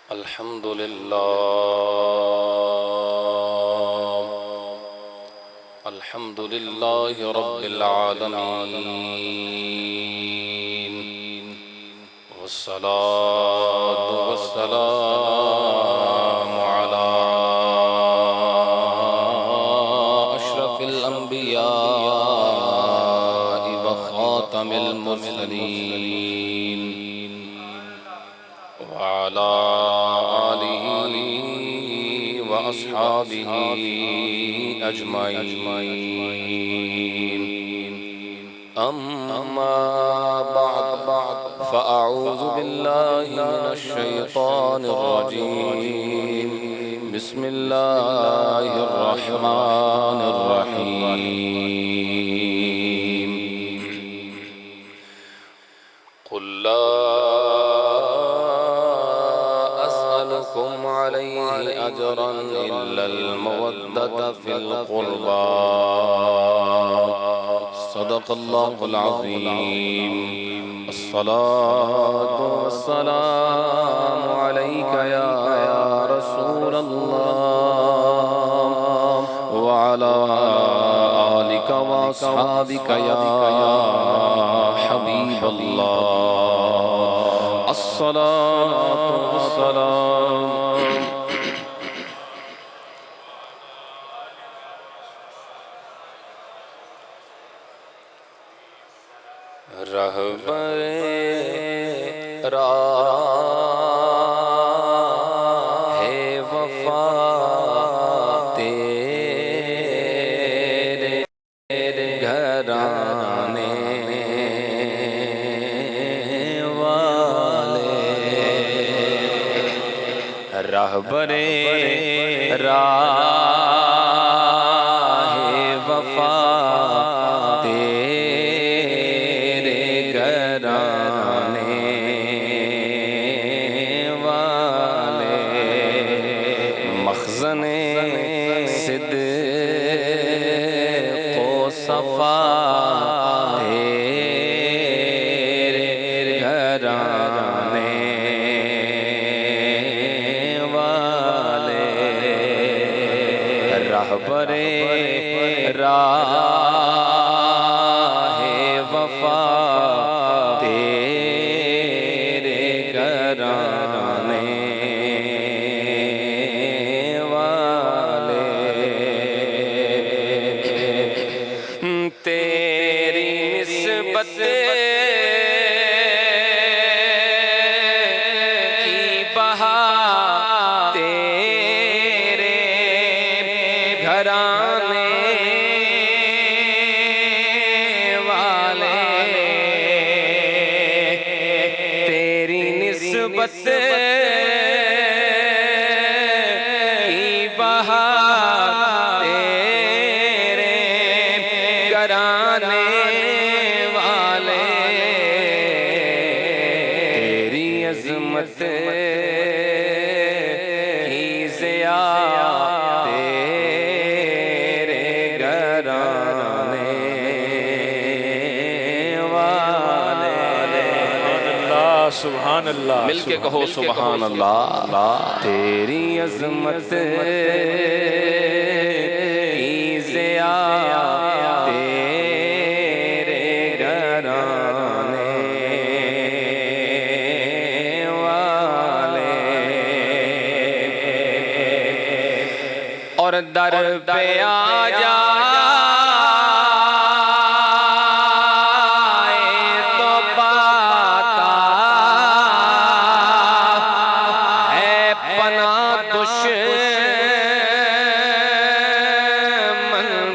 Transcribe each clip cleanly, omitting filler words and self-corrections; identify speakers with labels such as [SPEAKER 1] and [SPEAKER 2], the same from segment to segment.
[SPEAKER 1] अल्हम्दुलिल्लाह रब्बिल आलमीन वस्सलातु वस्सलामु अला अशरफिल अंबिया व खातमिल मुरसलीन व अला आलिहि व अस्हाबिहि अजमाइन। अम्मा बअद फ़अऊज़ु बिल्लाहि मिनश शैतानिर रजीम। बिस्मिल्लाहिर रहमानिर रहीम। क़ुल ला अस्अलुकुम अलैहि अजरन इल्लल मवद्दत फिल क़ुरबा। सदक़ल्लाहुल अज़ीम। अस्सलातु वस्सलामु अलैका या रसूलल्लाह व अला आलिका व अस्हाबिका या हबीबल्लाह। अस्सलातु वस्सलाम। रहबरे राहे वफा तेरे घराने वाले। रहबरे राहे वफा सफा तेरे घराने वाले। रहबरे राहे वफा तेरे घराने तेरी निस्बत की बहा तेरे घराने वाले। तेरी निस्बत की बहा घराने वाले। तेरी अज़मत की ज़िया तेरे घराने वाले।
[SPEAKER 2] सुभान अल्लाह।
[SPEAKER 1] मिलके कहो सुभान अल्लाह। तेरी अज़मत की ज़िया और दर पे आ जाए तो पाता है पना दुश्मन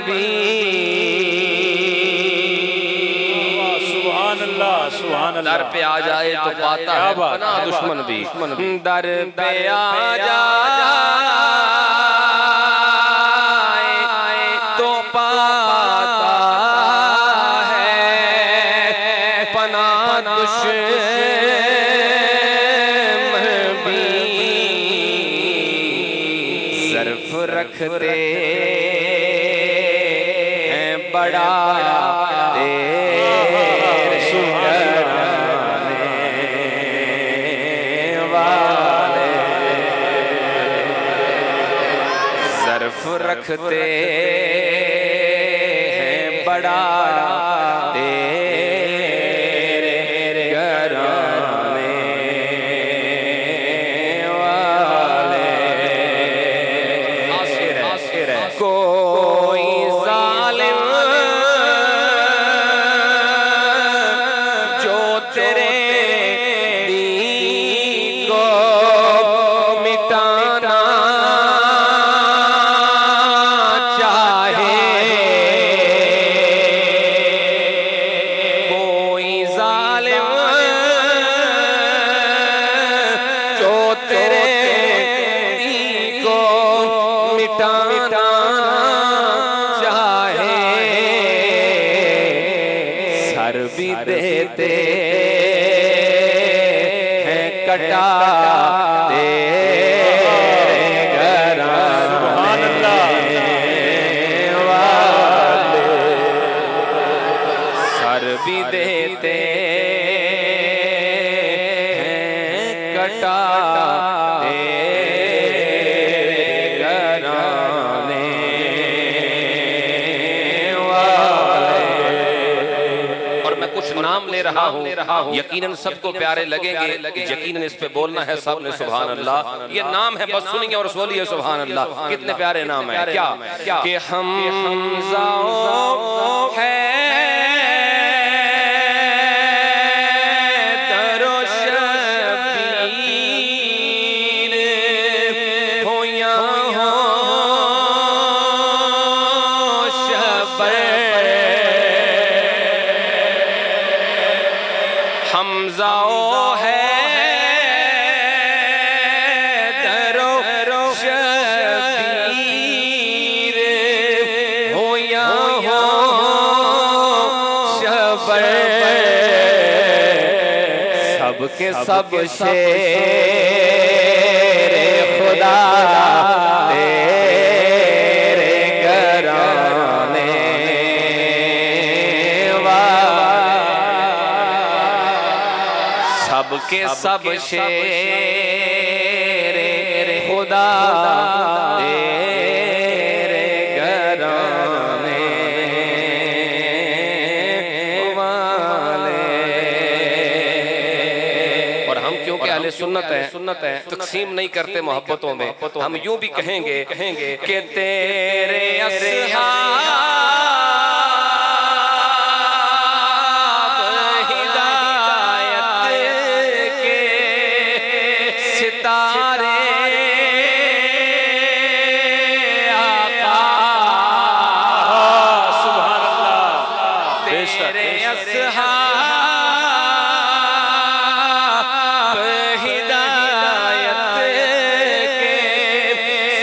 [SPEAKER 1] भी।
[SPEAKER 2] सुभान अल्लाह सुभान अल्लाह।
[SPEAKER 1] दर पे आ जाए तो पाता है पना दुश्मन भी। दर पे आ जाए रखते हैं बड़ा तेरे घराने वाले। रखते हैं बड़ा तेरे घराने वाले। कोई जालिम जो तेरे दीन को मिटाना चाहे, कोई जालिम जो तेरे दीन को मिटाना चाहे, सर भी देते हैं कटा तेरे घराने वाले। सर भी देते हैं कटा तेरे घराने वाले। और मैं कुछ नाम ले रहा हूँ, यकीनन सबको प्यारे लगेंगे, यकीनन इस पे बोलना है सबने सुभान अल्लाह। ये नाम है, बस सुनिए और बोलिए सुभान अल्लाह। कितने प्यारे नाम है। क्या कि हमज़ा है दरो शबीर हो या हो शबर। हमज़ा है दरो शबीर हो या हो शबर। सबके सब शेरे खुदा तेरे घराने वाले। सबके सब शेरे खुदा तेरे घराने वाले। और हम क्योंकि अहले सुन्नत है तकसीम नहीं करते मोहब्बतों में, हम यूं भी कहेंगे कि तेरे अस्हाब हिदायत के सितारे आका। सुभान अल्लाह। तेरे अस्हाब हिदायत के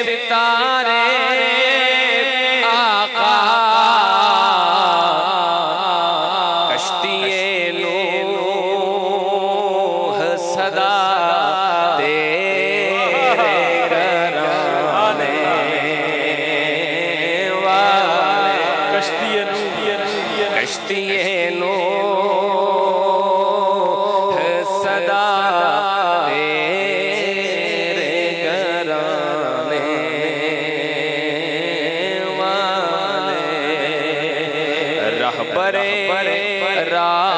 [SPEAKER 1] सितारे आका। कश्तिए नूह सदा तेरे घराने वाले। कश्तिए नूह सदा तेरे घराने वाले। रहबरे राहे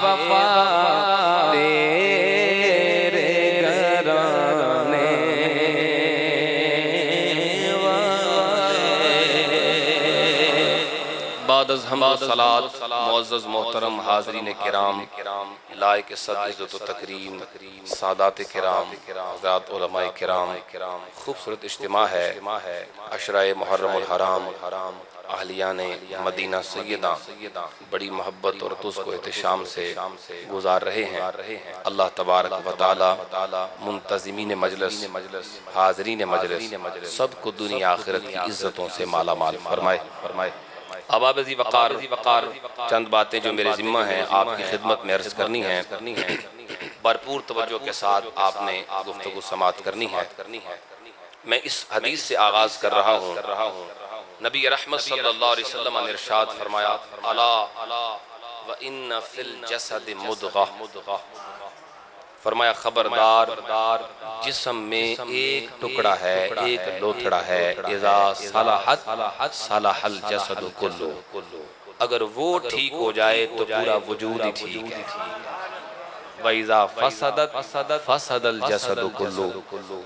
[SPEAKER 1] वफा तेरे घराने वाले। बादज़ हम्द सलात मुअज़्ज़ज़ मोहतरम हाज़रीन किराम, लायक इज़्ज़त व तकरीम सादात किराम, हज़रात उलमाए किराम, खूबसूरत इज्तिमा है। अशराए मुहर्रमुल हराम अहलियाने मदीना सैयदा बड़ी मोहब्बत और तुज़्को एहतिशाम से गुजार रहे हैं। अल्लाह तबारक व तआला मुंतज़िमीन मजलिस, हाज़रीन मजलिस सबको दुनिया आखिरत की इज़्ज़तों से माला माल फरमाए। अबाबज़ी वक़ार चंद बातें जो मेरे ज़िम्मा हैं आपकी खिदमत में अर्ज़ करनी है। भरपूर तवज्जो के साथ आपने गुफ्तगू समात करनी है। मैं इस हदीस से आगाज़ कर रहा हूँ। नबी रहमत सल्लल्लाहु अलैहि वसल्लम ने इरशाद फरमाया, अला व इन्न फिल जसद मुदग़ह फरमाया खबरदार, जिस्म में एक टुकड़ा है, एक लोथड़ा है, इज़ा सलाहत सलाहल जसदु कुल्लु, अगर वो ठीक हो जाए तो पूरा वजूद ही ठीक है। वइज़ा फसदत फसदल जसदु कुल्लु,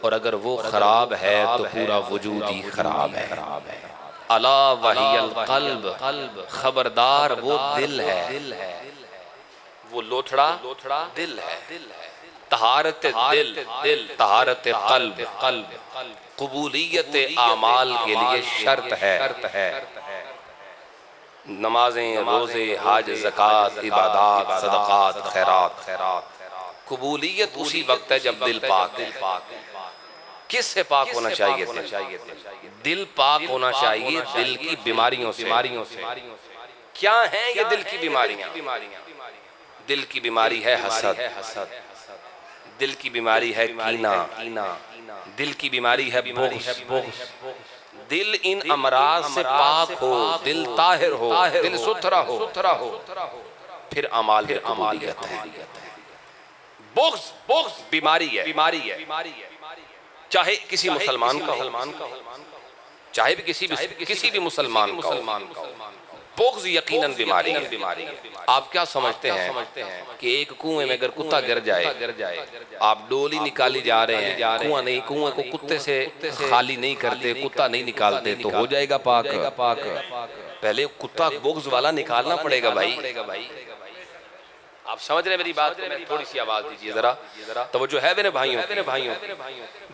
[SPEAKER 1] और अगर वो खराब है तो पूरा वजूद ही खराब है। अला वहियल क़ल्ब, खबरदार वो दिल है, वो लोथड़ा दिल है। तहारत दिल तहारत क़ल्ब क़बूलियत आमाल के लिए शर्त है। नमाजें, रोजे, हज, ज़कात, इबादात, सदक़ात, खैरात, कबूलियत उसी वक्त है जब दिल पाक है। किससे पाक होना चाहिए? दिल पाक होना चाहिए दिल की बीमारियों से। क्या है ये दिल की बीमारियां? दिल की बीमारी है हसद, दिल की बीमारी है कीना, दिल की बीमारी है बुग़्ज़। दिल इन अमराज से पाक हो, दिल ताहिर हो, दिल सुथरा हो, फिर अमाल में कबूलियत है। बुग़्ज़ बीमारी है, चाहे किसी मुसलमान का हो, चाहे भी किसी भी मुसलमान का हो। बुग़्ज़ यकीनन बीमारी है। आप क्या समझते हैं कि एक कुएं में अगर कुत्ता गिर जाए, आप डोली निकाली जा रहे हैं, कुएं को कुत्ते से खाली नहीं करते, कुत्ता नहीं निकालते, तो हो जाएगा पाक? पहले कुत्ता बुग़्ज़ वाला निकालना पड़ेगा भाई। आप समझ रहे हैं मेरी बात को? मैं थोड़ी सी आवाज दीजिए जरा, तवज्जो है मेरे भाइयों।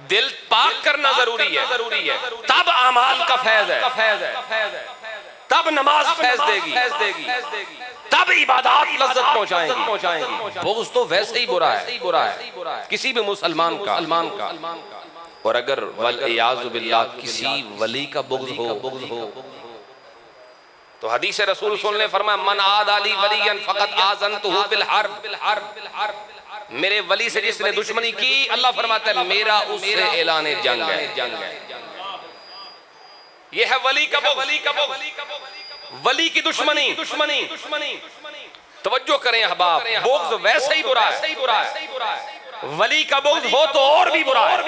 [SPEAKER 1] दिल पाक करना जरूरी है, तब अमाल का फैज़ है, तब नमाज फैज़ देगी, तब इबादत लज्जत पहुंचाएंगी। बुग़्ज़ तो वैसे ही बुरा है किसी भी मुसलमान का। और अगर वल-इयाज़ु बिल्लाह किसी वली का बुग़्ज़ हो तो हदीस रसूल ने फरमाया, मन आदा ली वलियन फ़क़द आज़नतुहु बिल हर्ब, मेरे वली से जिसने दुश्मनी की, अल्लाह फरमाता है मेरा उससे ऐलान जंग है। ये है वली का बुग़्ज़, वली की दुश्मनी। तवज्जो करें अहबाब, बुग़्ज़ वैसे ही बुरा है, वली का बुग़्ज़ हो तो और भी बुरा है।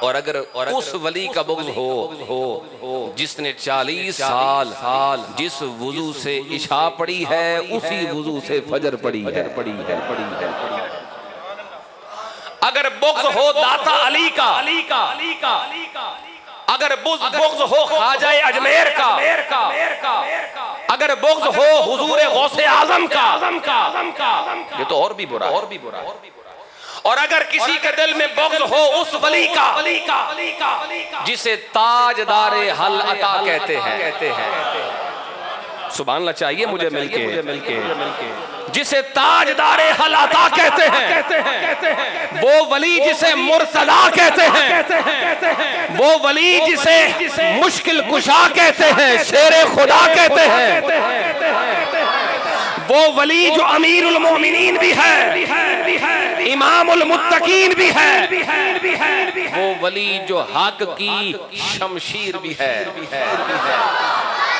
[SPEAKER 1] और अगर उस वली का बुग़्ज़ हो जिसने 40 साल जिस वुज़ू से इशा पड़ी है, उसी वुज़ू से फजर पड़ी है। अगर बुग़्ज़ हो दाता अली का, अगर बुग़्ज़ हो ख्वाजा अजमेर का, अगर बुग़्ज़ हो हुज़ूर गौसे आज़म का, ये तो और भी बुरा है। और अगर किसी के दिल में बुग़्ज़ हो उस वली का जिसे ताजदारे हल अता कहते हैं, सुभान अल्लाह चाहिए मुझे मिलके, जिसे ताजदारे हल अता कहते हैं, वो वली जिसे मुर्तज़ा कहते हैं, वो वली जिसे मुश्किल कुशा कहते हैं, शेरे खुदा कहते हैं, वो वली जो अमीरुल मोमिनीन भी है, इमामुल मुत्तकीन भी है, वो वली जो हक की शमशीर भी है।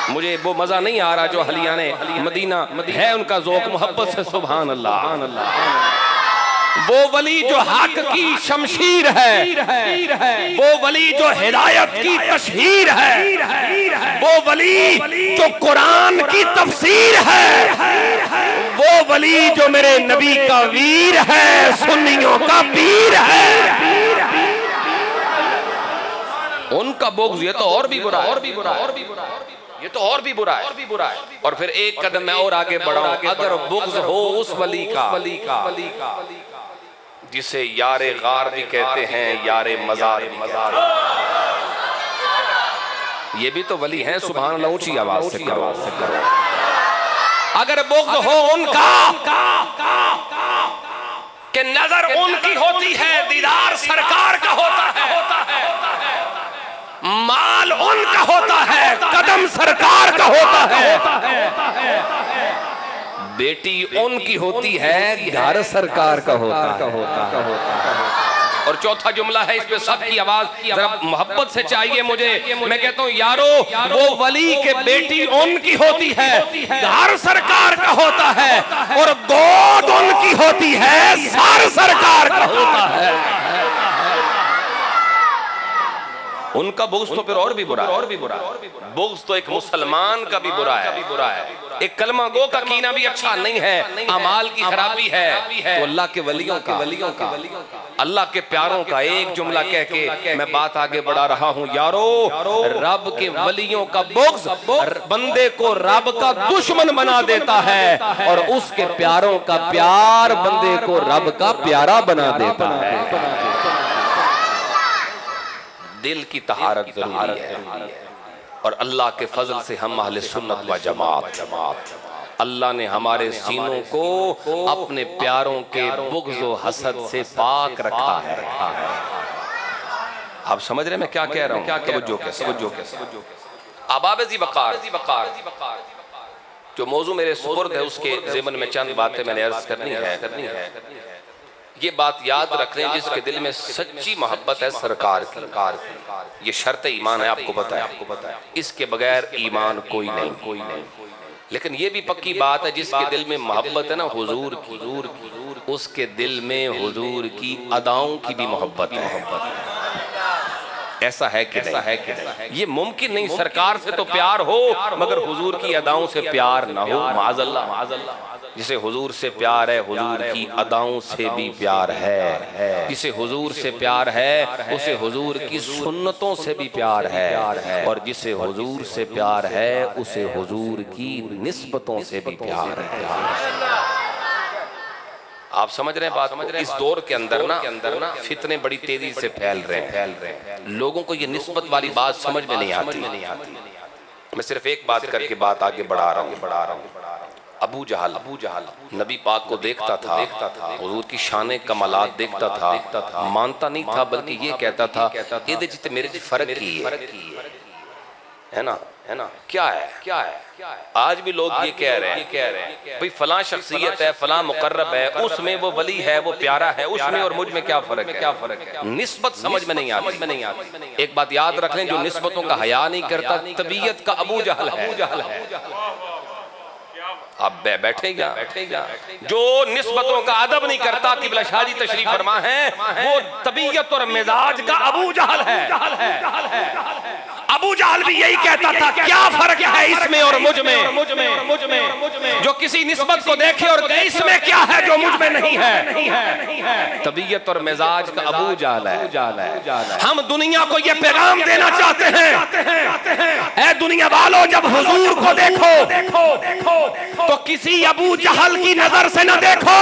[SPEAKER 1] मुझे वो मजा नहीं आ रहा जो हलियाने मदीना है उनका ज़ौक़ मोहब्बत से, सुभान अल्लाह। वो वली जो हक की शमशीर है, वो वली जो हिदायत की तशहीर है, वो वली जो कुरान की तफसीर है, वो वली जो मेरे नबी का वीर है, सुन्नियों का पीर है। उनका बुग़्ज़ ये तो और भी बुरा है, ये तो और भी बुरा है। और फिर एक कदम मैं और आगे बढ़ाऊं, अगर बुग़्ज़ हो उस वली का जिसे यारे गार भी कहते हैं, यारे मज़ार, ये भी तो वली हैं, सुभान अल्लाह, ऊंची आवाज से करो। अगर बुग़्ज़ हो उनका कि नजर उनकी होती है, दीदार सरकार का होता है, माल उनका होता है, कदम सरकार का होता है, बेटी उनकी होती है, घर सरकार का होता है। और चौथा जुमला है, इस पे सबकी आवाज जरा मोहब्बत से चाहिए मुझे। मैं कहता हूँ यारो, वो वली के बेटी उनकी होती है, घर सरकार का होता है, और गोद उनकी होती है, सर सरकार का होता है। उनका बुग़्ज़ तो फिर और भी बुरा, बुग़्ज़ तो एक मुसलमान का भी बुरा है। एक कलमा गो का कीना भी अच्छा नहीं है, अमाल की खराबी है। तो अल्लाह के वलियों का, अल्लाह के प्यारों का एक जुमला कह के मैं बात आगे बढ़ा रहा हूँ। यारो, रब के वलियों का बुग़्ज़ बंदे को रब का दुश्मन बना देता है, और उसके प्यारों का प्यार बंदे को रब का प्यारा बना देता है। दिल की तहारत जरूरी है, और अल्लाह के फजल से हम अहले सुन्नत व जमात, अल्लाह ने हमारे सीनों को अपने प्यारों के बुग़्ज़ व हसद से पाक रखा है। आप समझ रहे मैं क्या कह रहा हूँ? तवज्जो के आबाबी वक़ार जो मौजू मेरे सुपुर्द है, उसके ज़िमन में चंद बातें मैंने अर्ज़ करनी है। ये बात याद रख लें, जिसके दिल में सच्ची मोहब्बत है सरकार की, ये शर्त ईमान है, आपको पता है, इसके बगैर ईमान कोई नहीं। लेकिन ये भी पक्की बात है, जिसके दिल में मोहब्बत है ना हुजूर की, उसके दिल में हुजूर की अदाओं की भी मोहब्बत है। ऐसा है कि नहीं? ये मुमकिन नहीं, सरकार से तो प्यार हो मगर हुजूर की अदाओं से प्यार ना हो। माज़अल्लाह। जिसे हुजूर से प्यार है, हुजूर की अदाओं से भी प्यार है। जिसे हुजूर से प्यार है, उसे हुजूर की सुन्नतों से भी प्यार है, और जिसे हुजूर से प्यार है, उसे हुजूर की निस्बतों से भी प्यार है। आप समझ रहे हैं बात? इस दौर के अंदर ना फितने बड़ी तेजी से फैल रहे हैं। लोगों को ये निस्बत वाली बात समझ में नहीं आती। मैं सिर्फ एक बात करके बात आगे बढ़ा रहा हूँ। अबू जहल नबी पाक को देखता था, हुजूर की शान कमालात देखता था, मानता नहीं था, बल्कि ये कहता था ये जितने मेरे फर्क की है ना, क्या है? आज भी लोग ये कह रहे हैं भाई फलां शख्सियत है, फलां मुकर्रब है, उसमें वो वली है, वो प्यारा है, उसमें और मुझ में क्या फर्क है? निस्बत समझ में नहीं आती। एक बात याद रख लें, जो निस्बतों का हया नहीं करता, तबीयत का अबू जहल है। आप बैठेगा जो निस्बतों का अदब नहीं करता, किबला शाह जी तशरीफ फरमा है, वो तबीयत और मिजाज का अबू जहल है। अबू जहल भी यही कहता था, क्या फर्क है इसमें और मुझ में? जो किसी निस्बत को देखे और कहे इसमें क्या है जो मुझ में नहीं है। तबीयत और मिजाज का अबू जहल है। हम दुनिया को ये पैगाम देना चाहते हैं, ऐ दुनिया वालों, जब हुजूर को देखो तो किसी अबू जहल की नजर से न देखो,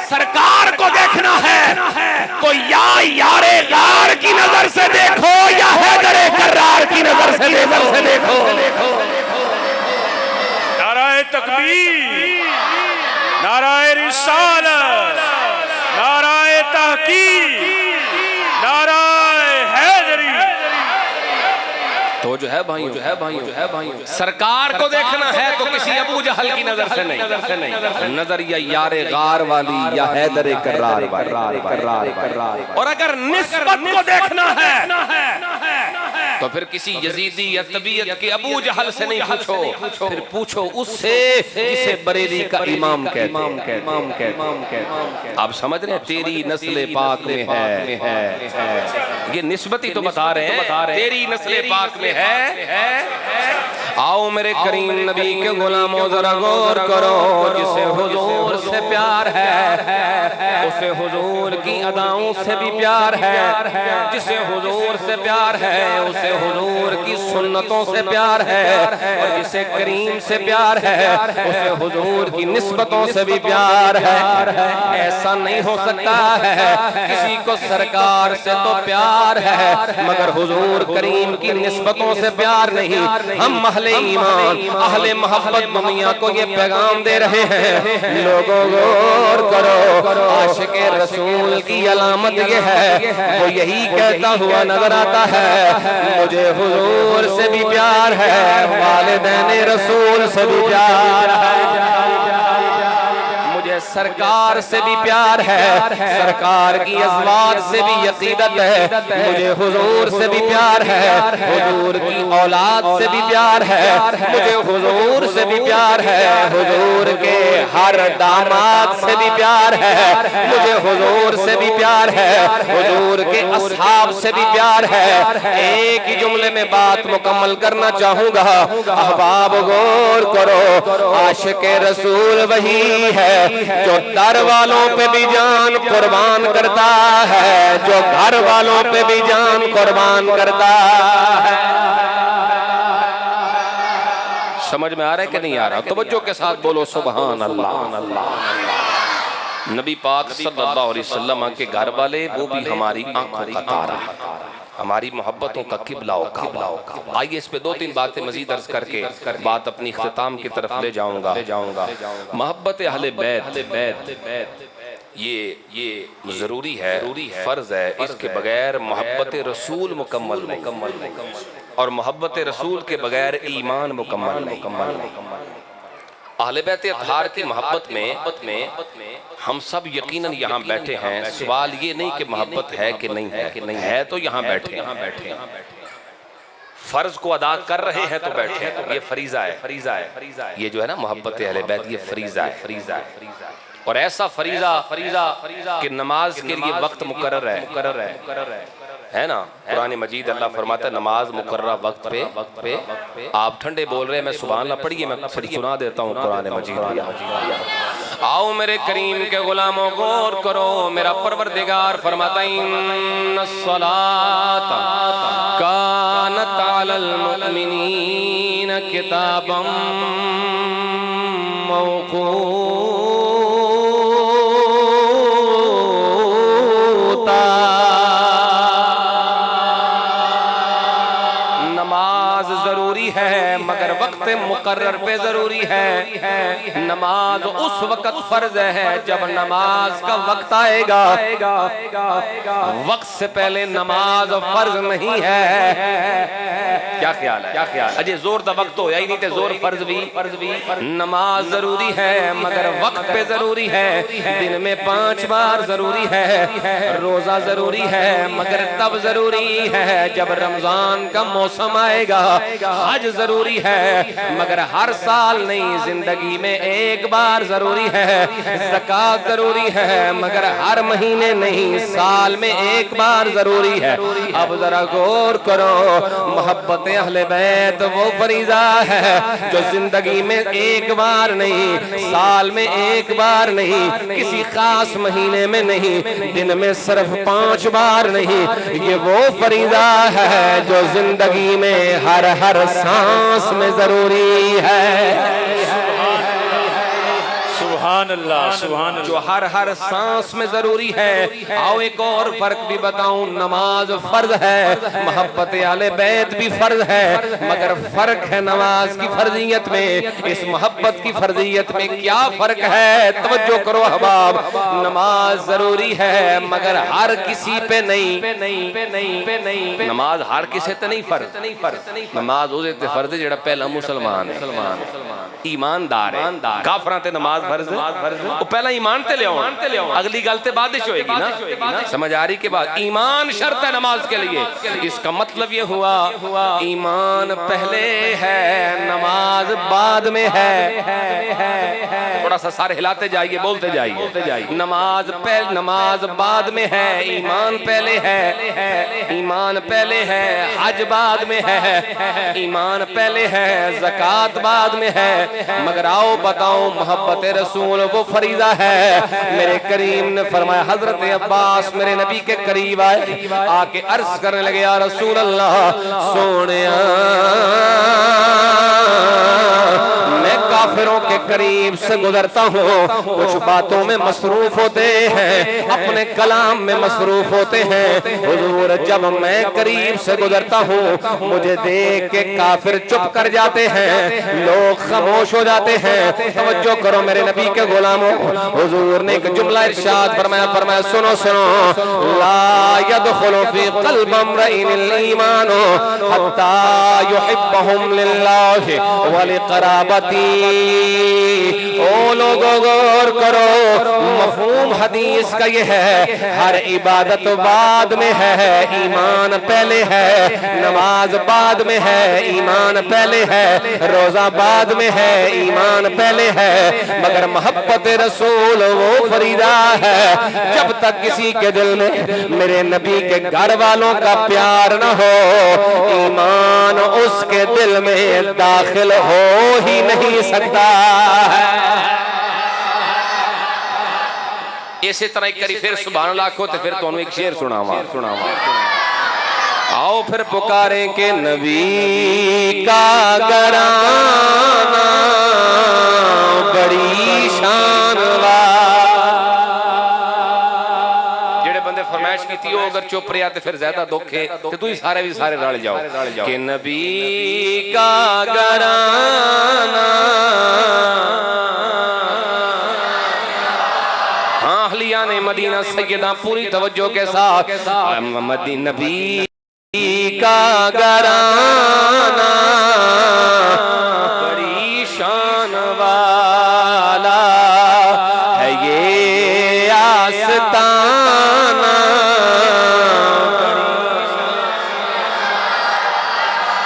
[SPEAKER 1] सरकार को देखना है तो या यारे गार की नजर से देखो, या हैदरे कर्रार की नजर से देखो।
[SPEAKER 2] नाराए तकबीर, नाराए रिसालत, नाराए तहकीक, नाराए हैदरी।
[SPEAKER 1] तो जो है भाइयों, सरकार को देखना है तो किसी अबू जहल की नजर से नहीं, नजर या यारे गार वाली, या हैदरे कर्रार वाली। और अगर निस्बत को देखना है तो फिर किसी यजीदी या तबीयत के अबू जहल से नहीं पूछो, फिर पूछो उससे जिसे बरेली का इमाम कहते हैं। आप समझ रहे हैं, तेरी नस्ल पाक में है। ये निस्बती तो बता रहे हैं, तेरी नस्ल पाक में है। आओ मेरे करीम नबी के गुलामों जरा गौर करो, जिसे हुजूर से प्यार है, उसे हुजूर की अदाओं से भी प्यार है। जिसे हुजूर से प्यार है, उसे हुजूर की सुन्नतों से प्यार है। और जिसे करीम से प्यार है, उसे हुजूर की निस्बतों से भी प्यार है। ऐसा नहीं हो सकता है, किसी को सरकार से तो प्यार है मगर हुजूर करीम की निस्बतों से प्यार नहीं। हम अहले ईमान, अहले मोहब्बत दुनिया को ये पैगाम दे रहे हैं, लोगों गौर करो, आशिक़े रसूल की अलामत ये है, वो यही कहता हुआ नजर आता है, मुझे हुजूर से भी प्यार है, वालिदैन रसूल से भी प्यार है, मुझे सरकार से भी प्यार है, सरकार की अज़वाज से भी अकीदत है, मुझे हुजूर से भी प्यार है, हुजूर की औलाद से भी प्यार है, मुझे हुजूर से भी प्यार है, हुजूर के हर दामाद से भी प्यार है, मुझे हुजूर से भी प्यार है, हुजूर के असहाब से भी प्यार है। एक ही जुमले में बात मुकम्मल करना चाहूंगा। अहबाब गौर करो, आशिक़े रसूल वही है जो दर वालों पे भी जान कुर्बान करता है, जो घर वालों पे भी जान कुर्बान करता है। समझ में आ रहा है कि नहीं आ रहा? तवज्जो के साथ बोलो सुभान अल्लाह। नबी पाक सल्लल्लाहु अलैहि वसल्लम के घर वाले वो भी हमारी आंखों का तारा, हमारी मोहब्बतों का किबला और काबा। आइए इस पे दो तीन बातें मजीद अर्ज करके बात अपनी इख्तिताम की तरफ ले जाऊंगा। मोहब्बत अहले बैत ये जरूरी है, फर्ज है, इसके बगैर मोहब्बत रसूल मुकम्मल नहीं, और मोहब्बत रसूल के बगैर ईमान मुकम्मल नहीं। अहले बैत अतहार की मोहब्बत में हम सब यकीनन यहाँ बैठे हैं। सवाल ये नहीं कि मोहब्बत है कि नहीं है, तो यहाँ बैठे हैं, फर्ज को अदा कर रहे हैं तो बैठे हैं। ये फरीजा है, ये जो है ना मोहब्बत अहले बैत, ये फरीजा है। और ऐसा फरीजा कि नमाज के लिए वक्त मुकर्रर है ना। कुरान मजीद अल्लाह फरमाता है नमाज मुकर्रर वक्त पे। आप ठंडे बोल रहे हैं, मैं सुभान अल्लाह पढ़िए, मैं सुना देता हूँ कुरान मजीद। आओ मेरे करीम के गुलामों गौर करो, मेरा परवरदिगार फरमाता इन्ना सलाता कानत अलल मुमिनीन किताबम मौक़ूता। मगर वक्त मुकर्रर पे जरूरी है। नमाज उस वक्त फर्ज है जब नमाज का वक्त आएगा, वक्त से पहले नमाज फर्ज नहीं है। क्या ख्याल है? अजय जोर दा वक्त हो या ही नहीं थे, जोर फर्ज भी नमाज जरूरी है मगर वक्त पे जरूरी है। दिन में 5 बार जरूरी है, रोजा जरूरी है मगर तब जरूरी है जब रमजान का मौसम आएगा। हज जरूरी है मगर हर साल नहीं, जिंदगी में एक बार जरूरी है। ज़कात जरूरी है मगर हर महीने नहीं, साल में एक बार जरूरी है। अब जरा गौर करो, मोहब्बत अहले बैत वो फरीज़ा है जो जिंदगी में एक बार नहीं, साल में एक बार नहीं, किसी खास महीने में नहीं, दिन में सिर्फ 5 बार नहीं, ये वो फरीज़ा है जो जिंदगी में हर सांस में जरूरी है।
[SPEAKER 2] सुभान अल्लाह, सुभान अल्लाह,
[SPEAKER 1] जो हर सांस में जरूरी है। आओ एक और फर्क भी बताऊं, नमाज फर्ज है, मोहब्बत आले बैत भी फर्ज है, मगर फर्क है नमाज की फर्जियत में, इस मोहब्बत की फर्जियत में क्या फर्क है? तवज्जो करो अहबाब, नमाज जरूरी है मगर हर किसी पे नहीं। नमाज हर किसी पे नहीं फर्ज। नमाज उसे ते फर्ज है जेड़ा पहला मुसलमान ईमानदार है। काफरां ते नमाज फर्ज, वो पहला ईमान ते ले आओ, अगली गल ते बादिश होएगी ना। समझ आ रही के बाद ईमान शर्त है नमाज के लिए। इसका मतलब ये हुआ ईमान पहले है, नमाज बाद में है। थोड़ा सा सारे हिलाते जाइए, बोलते जाइए। नमाज बाद में है, ईमान पहले है। ईमान पहले है, हज बाद में है। ईमान पहले है, ज़कात बाद में है। मगर आओ बताओ, मोहब्बत रसूल वो फरीज़ा है। मेरे करीम ने फरमाया, हजरत अब्बास मेरे नबी के करीब आए, आके अर्ज करने लगे, या रसूल अल्लाह, सोनिया मैं काफिरों के करीब से गुजरता हूँ, कुछ बातों में मसरूफ होते हैं, अपने कलाम में मसरूफ होते हैं। हुजूर जब मैं करीब से गुजरता हूँ, मुझे देख के काफिर चुप कर जाते हैं, लोग खामोश हो जाते हैं। तवज्जो करो मेरे नबी के गुलामों, हुजूर ने एक जुमला इरशाद फरमाया, सुनो ला यदखुलु फी क़ल्बि इम्रिइन ईमान हत्ता युहिब्बहुम लिल्लाहि व लिक़राबती ओ लोगों गौर करो, मफहूम हदीस का ये है, हर इबादत बाद में है, ईमान पहले है। नमाज बाद में है, ईमान पहले है। रोजा बाद में है, ईमान पहले है। मगर मोहब्बत रसूल वो फरीदा है। जब तक किसी के दिल में मेरे नबी के घर वालों का प्यार न हो, ईमान उसके दिल में दाखिल हो ही नहीं सकता है। इसी तरह एक करी फिर सुभान अल्लाह को, तो फिर तो एक शेर सुनावा। आओ फिर पुकारें के नबी का घराना बड़ी शान वाला। जेड़े बंदे फरमाइश की थी, अगर चुप रहा तो फिर ज्यादा दुख है, तो तू ही सारे भी सारे रल जाओ कि नबी का घराना। हाँ, अहलिया ने मदीना सैयदा पूरी तवज्जो के साथ मदीना नबी का घराना बड़ी शान वाला है, ये आस्ताना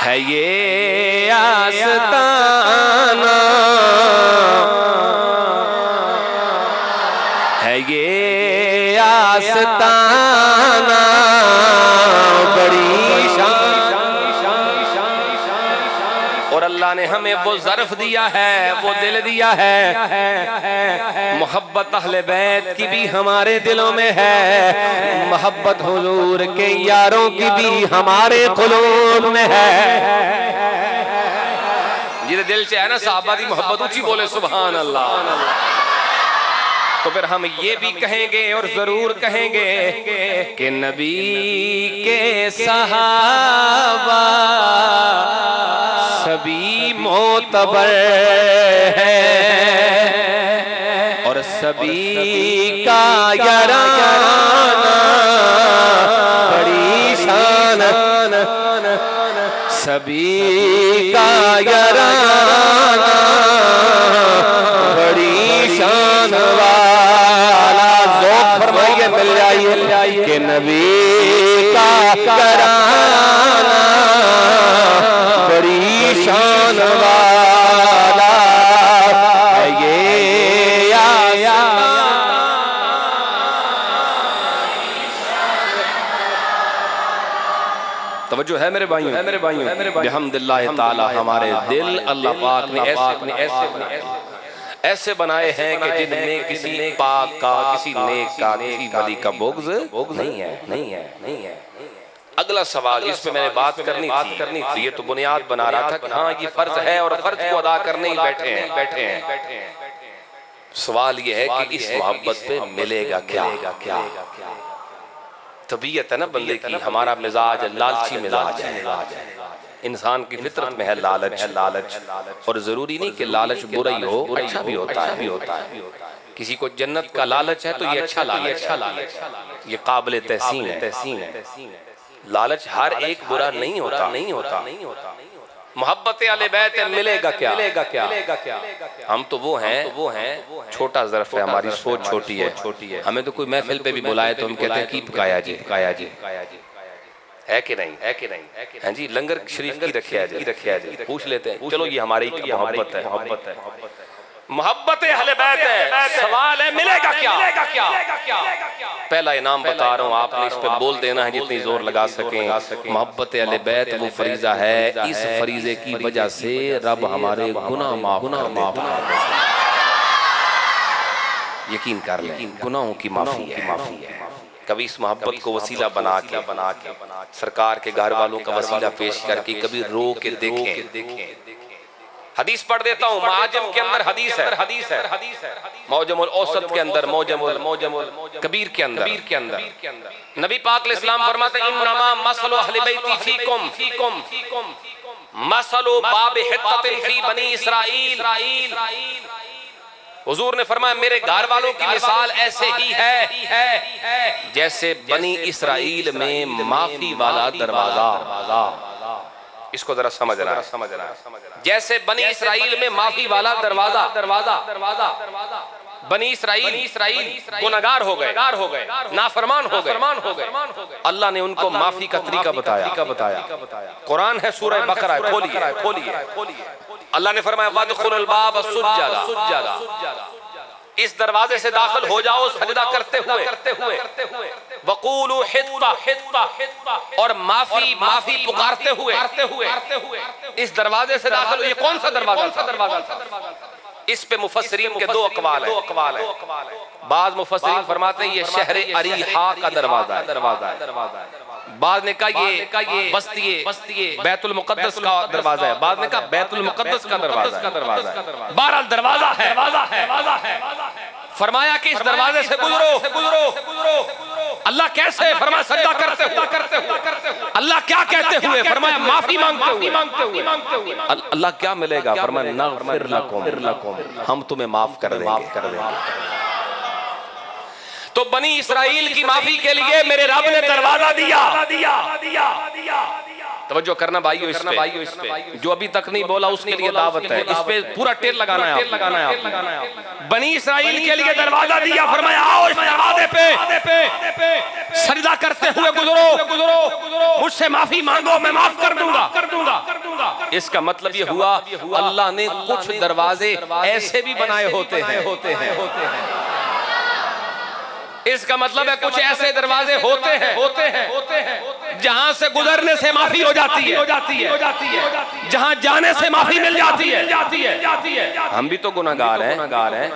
[SPEAKER 1] है, ये आस्ताना है, ये आस्ताना बड़ी शान। और अल्लाह ने हमें वो ज़र्फ दिया है, वो दिल दिया है। मोहब्बत अहले बैत की भी हमारे दिलों में है, मोहब्बत हुजूर के यारों की भी हमारे क़ुलूब में है। जिसे दिल से है ना सहाबा दी मोहब्बत, ऊंची बोले सुभान अल्लाह। तो फिर हम ये भी कहेंगे और जरूर कहेंगे कि नबी के सहाबा सभी मोतबर हैं और सभी का याराना बड़ी शान, सभी का याराना बड़ी शान वाला। ज़ौक़ फरमाइए मिल जाइए कि नबी का घराना बड़ी शान वाला है, ये आया। तवज्जो है मेरे भाइयों, है मेरे भाइयों, बिहम्दिल्लाह ताला हमारे दिल अल्लाह पाक ने ऐसे बनाए हैं कि जिनमें किसी पाक का, किसी नेक का, किसी वली का बुग़्ज़ नहीं है, नहीं है, नहीं है। अगला सवाल जिस पे मैंने बात करनी थी, ये तो बुनियाद बना रहा था कि हाँ ये फर्ज है और फर्ज को अदा करने ही बैठे हैं। सवाल ये है कि इस मोहब्बत पे मिलेगा क्या? तबीयत है ना बंदे की, हमारा मिजाज लालची मिजाज है। इंसान की फितरत में है लालच, और जरूरी नहीं कि लालच बुरा ही हो, अच्छा भी होता है। किसी को जन्नत का लालच है तो ये अच्छा लालच, ये काबिल तहसीन है। लालच हर एक बुरा नहीं होता। मोहब्बत अहले बैत मिलेगा क्या? हम तो वो हैं, छोटा ज़र्फ है, हमारी सोच छोटी है। हमें तो कोई महफिल पे भी बुलाए तो हम कहते हैं की पकाया जी, है कि नहीं? हाँ जी, लंगर शरीफ की रखिया जी, पूछ लेते हैं। चलो ये हमारी मोहब्बत है, मोहब्बत अहले बैत है। सवाल है मिलेगा क्या? पहला इनाम बता रहा हूँ, आपने इस पे बोल देना है जितनी जोर लगा सकें। मोहब्बत अहले बैत वो फरीजा है, इस फरीजे की वजह से रब हमारे गुनाह माफ कर देता है। यकीन कर लें, गुनाहों की माफी है। कभी इस मोहब्बत को वसीला बना के सरकार के घर वालों का वसीला पेश करके कभी रो के देखें। हदीस पढ़ देता हूँ, माजम के अंदर हदीस है, मौजमुल औसत के अंदर, मौजमुल कबीर के अंदर नबी पाक अलैहिस्सलाम फरमाते हैं इन्नमा मसलु अहले बैती फीकुम मसलु बाब हित्ततिन फी बनी इसराइल। हुजूर ने फरमाया मेरे घर वालों की मिसाल ऐसे ही है जैसे बनी इसराइल में माफी वाला दरवाजा। इसको जरा समझना है। जैसे बनी इसराइल में माफी वाला दरवाजा बनी इसराइल गुनहगार हो गए, नाफरमान हो गए, अल्लाह ने उनको माफी का तरीका बताया। कुरान है सूरह बकरा, खोलिए। अल्लाह ने फरमाया वदखुलुल बाब सुज्जदा, इस दरवाजे से दाखिल हो जाओ सजदा करते हुए, वक़ूलू हित्ता, और माफी पुकारते हुए इस दरवाजे से दाखिल। ये कौन सा दरवाजा था? इस पे मुफस्सिरीन के दो अक़वाल है। बाज़ मुफस्सिरीन फरमाते हैं ये शहर अरीहा का दरवाजा है। बाद ने कहा ये बस्ती बैतुल मुक़द्दस का दरवाजा है, बाद ने कहा बैतुल मुक़द्दस का दरवाजा है। बहरहाल दरवाजा है। फरमाया कि इस दरवाजे से गुजरो। अल्लाह कैसे? फरमाया सजदा करते हुए। अल्लाह क्या कहते हुए? फरमाया माफी मांगते हुए। अल्लाह क्या मिलेगा? फरमाया नग़फ़िर लकुम, हम तुम्हें माफ कर देंगे। तो बनी इसराइल की माफी के लिए मेरे रब ने दरवाजा दिया। तवज्जो करना भाइयों इस पे। जो अभी तक नहीं बोला उसके लिए दावत है, इस पे पूरा टेर लगाना है। बनी इसराइल के लिए दरवाजा दिया, फरमाया आओ इस दरवाजे पे सजदा करते हुए गुजरो, मुझसे माफी मांगो, मैं माफ कर दूंगा। इसका मतलब ये हुआ अल्लाह ने कुछ दरवाजे ऐसे भी बनाए होते हैं। इसका मतलब है कुछ ऐसे दरवाजे होते हैं जहां से गुजरने से माफी हो जाती है, जहां जाने से माफी मिल जाती है। हम भी तो गुनाहगार हैं।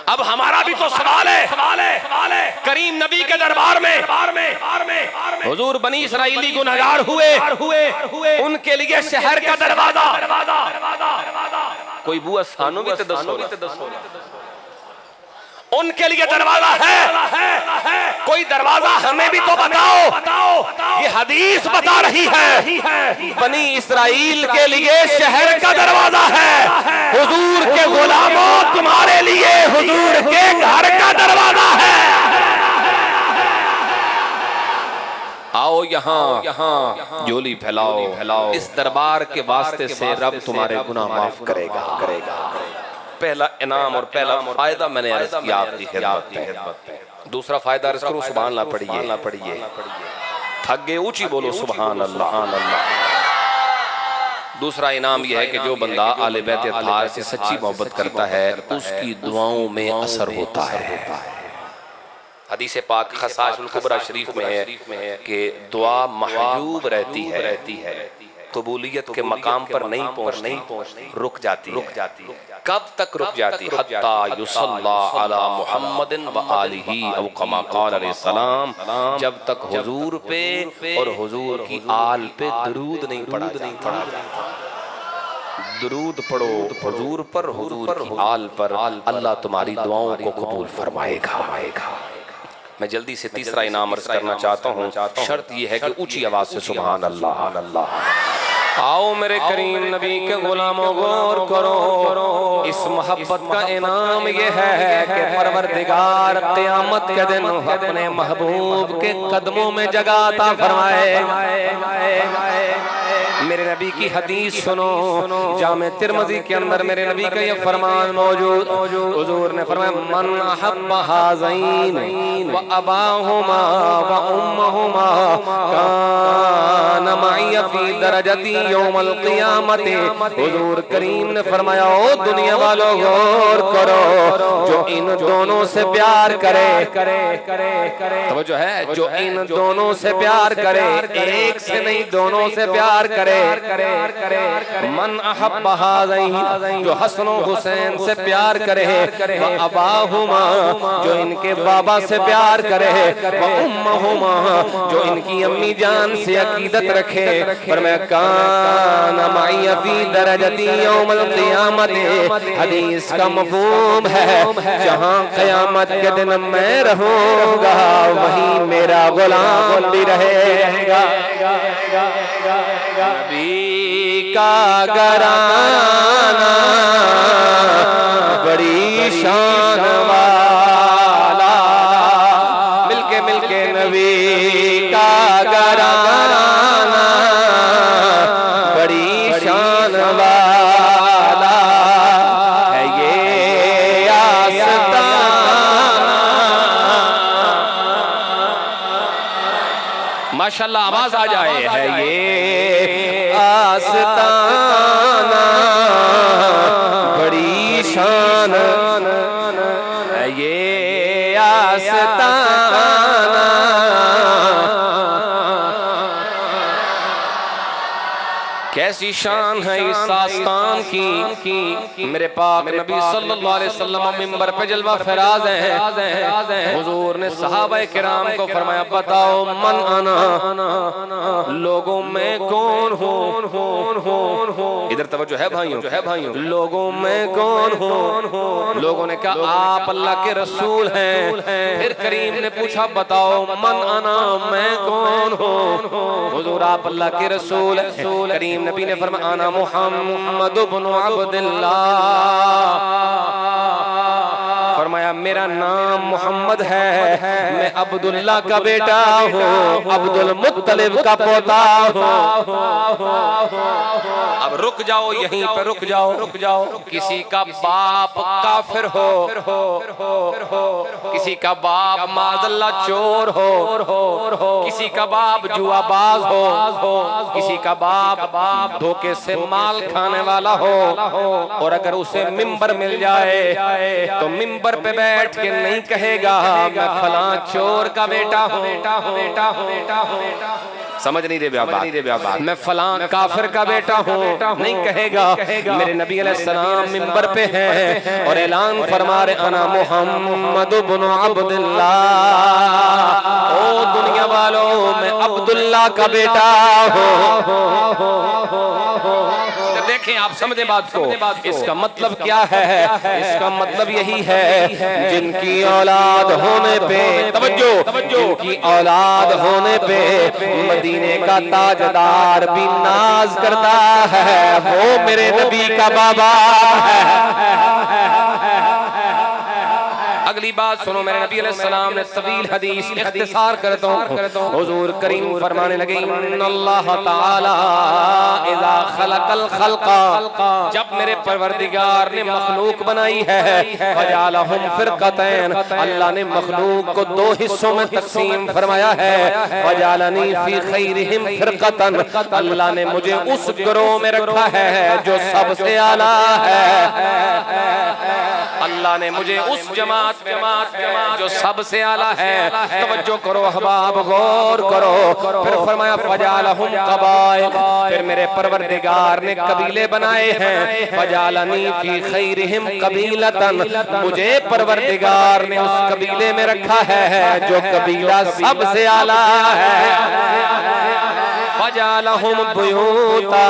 [SPEAKER 1] अब हमारा भी तो सवाल है करीम नबी के दरबार में। हुजूर बनी इसराइली गुनाहगार हुए, उनके लिए शहर का दरवाजा। कोई बुआ सानू भी तो दसो, उनके लिए दरवाजा है। कोई दरवाजा हमें भी तो बताओ। ये हदीस बता रही है बनी इसराइल के लिए शहर का दरवाजा है। हुजूर के गुलामों तुम्हारे लिए हुजूर के घर का दरवाजा है। आओ यहाँ झोली फैलाओ। इस दरबार के वास्ते से रब तुम्हारे गुनाह माफ करेगा। पहला इनाम और पहला फायदा मैंने अर्ज किया आपकी खिदमत में। दूसरा फायदा अर्ज करूं, सुभान अल्लाह पढ़िए। थक गए ऊंची बोलो सुभान अल्लाह। दूसरा इनाम यह है कि जो बंदा आले बैत अत्हार से सच्ची मोहब्बत करता है उसकी दुआओं में असर होता है। हदीस पाक खसाइसुल कुबरा शरीफ में है कि दुआ महजूब रहती है, कबूलियत के मकाम पर नहीं पहुंचती, रुक जाती है। कब तक रुक जाती? हत्ता युसल्ला अला मुहम्मदिन व आलिही औ कमा क़ाल अलैहिस्सलाम, जब तक हुजूर पे और हुजूर की आल पे दरूद नहीं पढ़ा जाता। दरूद पढ़ो हुजूर पर, हुजूर की आल पर, अल्लाह तुम्हारी दुआओं को कबूल फरमाएगा। मैं जल्दी से तीसरा इनाम अर्ज करना चाहता हूँ। शर्त यह है कि ऊंची आवाज से सुभान अल्लाह। आओ मेरे करीम नबी के गुलामों गौर करो। इस मोहब्बत का इनाम ये है कि परवरदिगार क़यामत के दिन अपने महबूब के कदमों में जगह अता फरमाए। मेरे नबी की हदीस सुनो, जामे तिरमिज़ी के अंदर मेरे नबी का ये फरमान मौजूद। हुजूर ने फरमाया मन अहब्बा हाज़ैन व अबाहुमा व उम्मुहुमा कान मई फी दरजती यौमल क़ियामती। हुजूर करीम ने फरमाया ओ दुनिया वालों गौर करो, जो इन दोनों से प्यार करे तवज्जो है, जो इन दोनों से प्यार करे, एक से नहीं दोनों से प्यार करे। मन अहब्बा हाज़ैन, जो हसन हुसैन से प्यार करे, व अबाहुमा, जो इनके बाबा से प्यार करे, व उम्मुहुमा, जो इनकी अम्मी जान से अकीदत रखे। पर मैं कान मई फी दरजती यौमल क़ियामती। हदीस का मफ़हूम है जहाँ क़यामत के दिन मैं रहूँगा वहीं मेरा गुलाम भी रहेगा। नबी का घराना बड़ी शान वाला, मिलके नबी का घराना बड़ी माशाल्लाह आवाज आ जाए। है ये आस्ताना बड़ी शान, है ये आस्ताना कैसी शान है इस आस्तान की। मेरे पाक नबी सल्लल्लाहु अलैहि वसल्लम मिंबर पे जलवा फराज है। हुजूर ने सहाबा किराम को फरमाया बताओ मन अना, लोगों में कौन हूँ। इधर तवज्जो है भाइयों, लोगों में कौन हूँ। लोगों ने कहा आप अल्लाह के रसूल हैं। फिर करीम ने पूछा बताओ मन अना, मैं कौन हूँ। हुजूर आप अल्लाह के रसूल हैं। करीम नबी ने फरमाया आना मुहम्मद इब्न अब्दुल्लाह। फरमाया मेरा नाम मोहम्मद है, मैं अब्दुल्ला का बेटा हूँ, अब्दुल मुत्तलिब का पोता हूँ। अब रुक जाओ, यहीं पर रुक जाओ। किसी का बाप काफिर हो, किसी का बाप माज़अल्लाह चोर हो, किसी का बाप जुआबाज हो, किसी का बाप धोखे से माल खाने वाला हो, और अगर उसे मिंबर मिल जाए तो मिंबर पे बैठ के नहीं कहेगा मैं फलां चोर का बेटा हूँ। समझ नहीं रहे बात। मैं फलां काफिर का बेटा हूँ नहीं कहेगा। मेरे नबी अलैहिस्सलाम मिंबर पे हैं और ऐलान फरमा रहे अना मुहम्मद इब्न अब्दुल्लाह। ओ दुनिया वालों मैं अब्दुल्ला का बेटा हूँ। देखें आप समझे बात को। इसका मतलब क्या है? इसका मतलब यही है जिनकी औलाद होने पे तवज्जो, जिनकी औलाद होने पे मदीने का ताजदार भी नाज करता है, वो मेरे नबी का बाबा है। अगली बात सुनो, मेरे नबी अलैहिस्सलाम ने तवील हदीस इख्तिसार करता हूँ। हुजूर करीम फरमाने लगे इन्नल्लाह ताला इज़ा खलक़ल खल्क़ा, जब मेरे परवरदिगार ने मखलूक बनाई है फजालहुम फिरक़तैन, अल्लाह ने मखलूक को दो हिस्सों में तकसीम फरमाया है। फजालनी फी खैरिहिम फिरक़तन, अल्लाह ने मुझे उस गिरोह में रखा है जो सबसे आला है। अल्लाह ने मुझे उस जमात जो सबसे आला है। तवज्जो करो अहबाब, गौर करो। फिर फरमाया फजालहुम कबाइल, फिर मेरे परवरदिगार ने कबीले बनाए हैं। फजालनी फी खैरिहिम कबीलतन, मुझे परवरदिगार ने उस कबीले में रखा है जो कबीला सबसे आला है। फजालहुम बुयूता,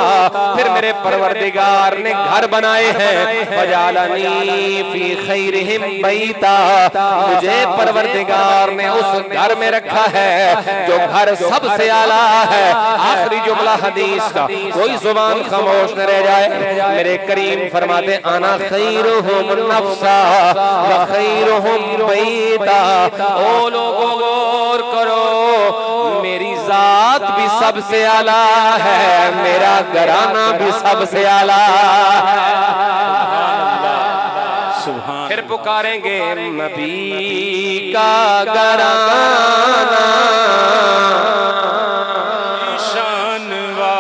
[SPEAKER 1] फिर मेरे परवरदिगार ने घर बनाए हैं। फजालनी फी खैरिहिम बैता, मुझे परवरदिगार ने उस घर में रखा है जो घर सबसे आला है। आखिरी जुमला हदीस का, कोई जुबान खामोश न रह जाए। मेरे करीम फरमाते आना खैरुहुम नफ्सा व खैरुहुम बैता। ओ लोगों गौर करो, मेरी जात भी सबसे आला है, मेरा घराना भी सबसे आला है। फिर पुकारेंगे नबी का घराना शानवा,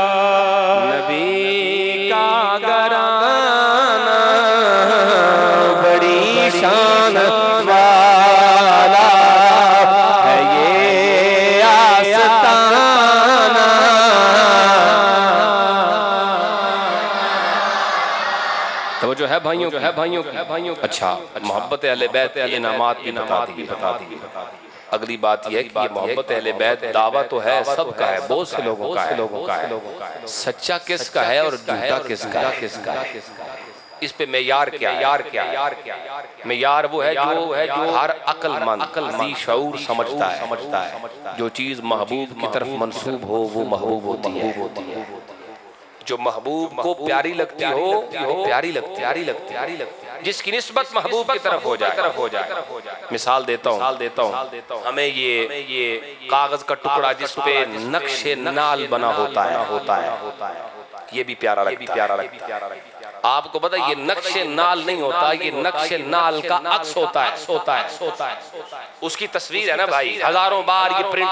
[SPEAKER 1] नबी का घराना बड़ी शान वाला है ये आस्ताना। तो जो है भाइयों अच्छा मोहब्बत अहले बैत इनामात की बता दी। अगली बात यह कि ये मोहब्बत अहले बैत दावा तो है सबका है, बहुत से लोगों का है। सच्चा किसका है और झूठा किसका है? इस पे मेयार क्या? मेयार वो है जो हर अक्लमंद शऊर समझता है जो चीज महबूब की तरफ मंसूब हो वो महबूब होती है। जो महबूब को प्यारी लगती हो प्यारी लगती, जिसकी निस्बत महबूब की तरफ हो जाए। मिसाल देता हूँ, हमें ये कागज का टुकड़ा जिस पे नक्शे नाल बना होता है, ये भी प्यारा लगता है। आपको पता है ये नक्शे नाल नहीं होता, ये नक्शे नाल का अक्स होता है। उसकी तस्वीर है ना भाई, हजारों बार ये प्रिंट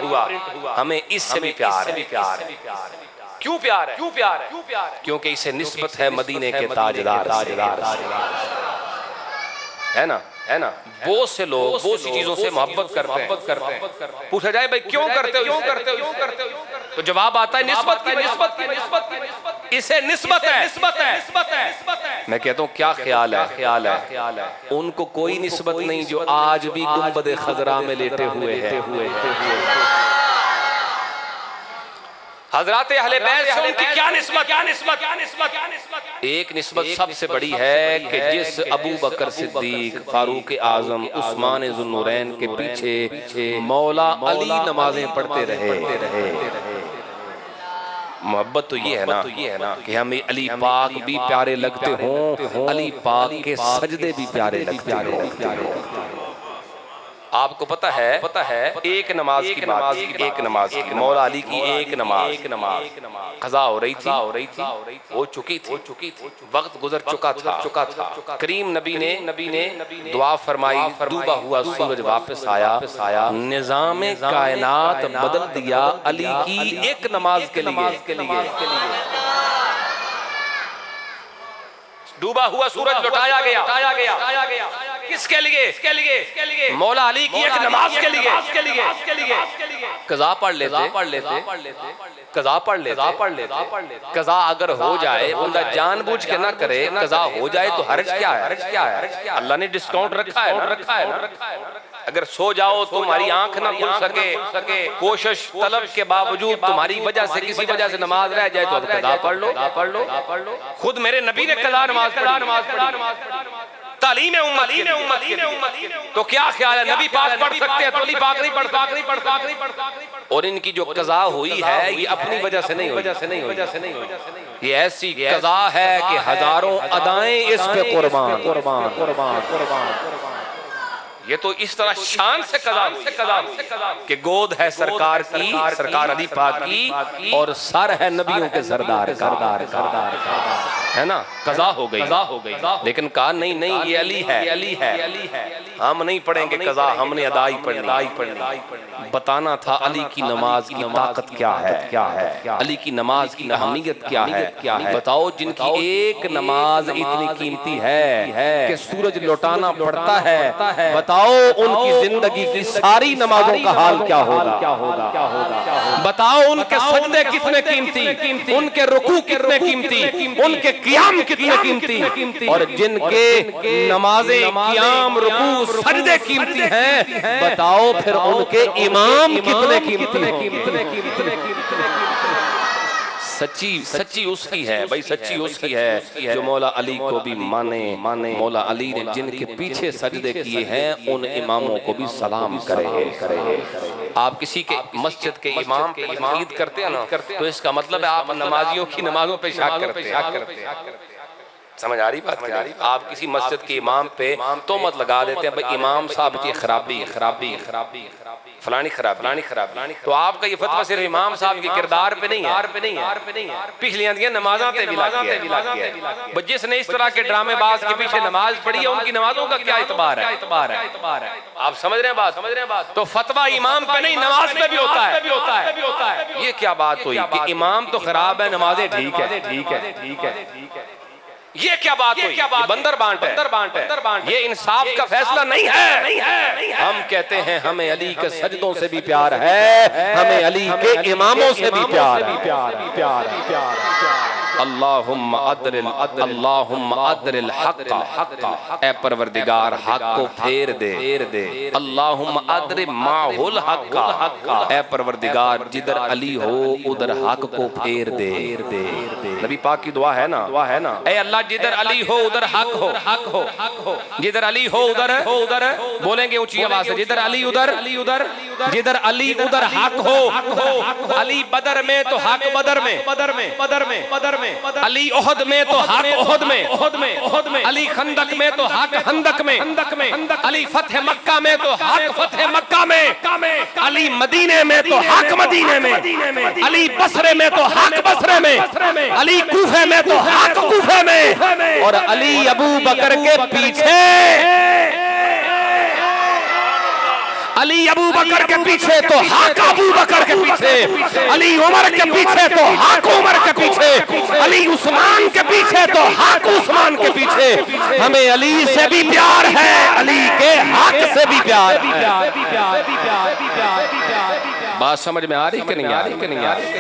[SPEAKER 1] हुआ। हमें इससे भी प्यार है। क्यों प्यार है? क्योंकि इसे निस्बत है मदीने के ताजदार है ना। बहुत से लोग बहुत सी चीजों से मोहब्बत करते हैं। पूछा जाए भाई क्यों करते हो, तो जवाब आता है निस्बत की। इसे निस्बत है। मैं कहता हूँ क्या ख्याल है, उनको कोई निस्बत नहीं जो आज भी गुंबद खजरा में लेटे हुए हैं। हजरात अहले बैत से उनकी क्या निस्बत? एक निस्बत सबसे बड़ी है कि जिस अबू बकर सिद्दीक, फारूक आजम, उस्मान ज़ुन्नूरैन के पीछे मौला अली नमाजें पढ़ते रहे। मोहब्बत तो ये है ना कि हमें अली पाक भी प्यारे लगते हों, अली पाक के सजदे भी प्यारे लगते हों। आपको पता है एक नमाज की मौला अली की एक नमाज कज़ा हो रही थी, हो चुकी थी, वक्त गुजर चुका था। करीम नबी ने दुआ फरमाई, डूबा हुआ सूरज वापस आया, निज़ाम कायनात बदल दिया अली की एक नमाज के लिए। डूबा हुआ सूरज लौटाया गया किसके लिए? मौला अली की एक नमाज के लिए। कज़ा पढ़ लेते। कज़ा अगर हो जाए, बंदा जानबूझ के ना करे, कज़ा हो जाए तो हर्ज क्या है? अल्लाह ने डिस्काउंट रखा है। अगर सो जाओ तो तुम्हारी आंख ना खुल सके, कोशिश तलब के बावजूद तुम्हारी वजह से किसी वजह से नमाज रह जाए तो कज़ा पढ़ लो। खुद मेरे नबी ने कज़ा नमाज पढ़ी। तालीम उम्मत। तो क्या ख्याल है, नबी पाक पढ़ सकते हैं तो अली पाक नहीं पढ़ सकते? और इनकी जो कज़ा हुई है ये अपनी वजह से नहीं हुई। ये ऐसी कज़ा है कि हजारों अदाएं इस पे कुर्बान। ये तो इस तरह शान से कज़ा कि गोद है सरकार की, सरकार अली पाक की, और सर है नबियों के सरदार है ना। कज़ा हो गई, लेकिन कहा नहीं ये अली है। हम नहीं पढ़ेंगे कज़ा, हमने अदाई पढ़नी। बताना था अली की नमाज की ताकत क्या है, अली की नमाज की अहमियत क्या है। बताओ जिनकी एक नमाज इतनी कीमती है कि सूरज लौटाना पड़ता है, बताओ उनकी जिंदगी की सारी नमाजों का हाल क्या होगा। बताओ उनके सजदे कितने कीमती, उनके रुकू कितने कीमती, उनके क़ियाम कितने कीमती, और जिनके नमाजें, क़ियाम, रुकू, सजदे कीमती हैं, बताओ फिर उनके इमाम कितने कीमती। सच्ची उसकी है भाई, सच्ची उसकी है जो मौला अली को भी माने। मौला अली ने जिनके पीछे सजदे किए हैं उन इमामों को भी सलाम करे। आप किसी के मस्जिद के इमाम पे ईद करते हैं ना, तो इसका मतलब है आप नमाजियों की नमाजों पे शक करते हैं। समझ आ रही बात? आप किसी मस्जिद के इमाम पे तो मत लगा देते हैं भाई इमाम साहब की खराबी फलानी खराबी। तो आपका ये फतवा सिर्फ इमाम साहब के किरदार पे नहीं है, पिछलियां दियां नमाज़ां पे भी लग गया। जिसने इस तरह के ड्रामेबाज के पीछे नमाज पढ़ी है उनकी नमाजों का क्या इतबार है? आप समझ रहे हैं बात? तो फतवा इमाम पे नहीं, नमाज पे भी होता है। ये क्या बात हुई कि इमाम तो खराब है, नमाजें ठीक है। ये क्या बात हुई? बंदर बांट है। ये इंसाफ का फैसला नहीं है। हम कहते हैं हमें अली के सजदों से भी प्यार है, हमें अली के इमामों से भी प्यार है। अल्लाहुम्मा अदरिल हक़, ए परवरदिगार हक को फेर दे। अल्लाहुम्मा अदरिब माहुल हक़, ए परवरदिगार जिधर अली हो उधर हक को फेर दे। नबी पाक की दुआ है ना, ए अल्लाह जिधर अली हो उधर हक हो, जिधर अली हो उधर बोलेंगे ऊंची आवाज से, जिधर अली उधर, जिधर अली उधर हक हो। अली बदर में तो हक बदर में। अली ओहद में तो हक ओहद में, अली खंदक में तो हक खंदक में, अली फतह मक्का में तो हक फतह मक्का में, अली मदीने में तो हक मदीने में, अली बसरे में तो हक बसरे में, अली कूफे में तो हक कूफे में, और अली अबू बकर के पीछे, अली अबू बकर के पीछे तो हक अबू बकर के पीछे, अली उमर के पीछे तो हक उमर के पीछे, अली उस्मान के पीछे तो हक उस्मान के पीछे। हमें अली से भी प्यार है, अली के हक से भी प्यार है। बात समझ में आ रही कि नहीं आ रही?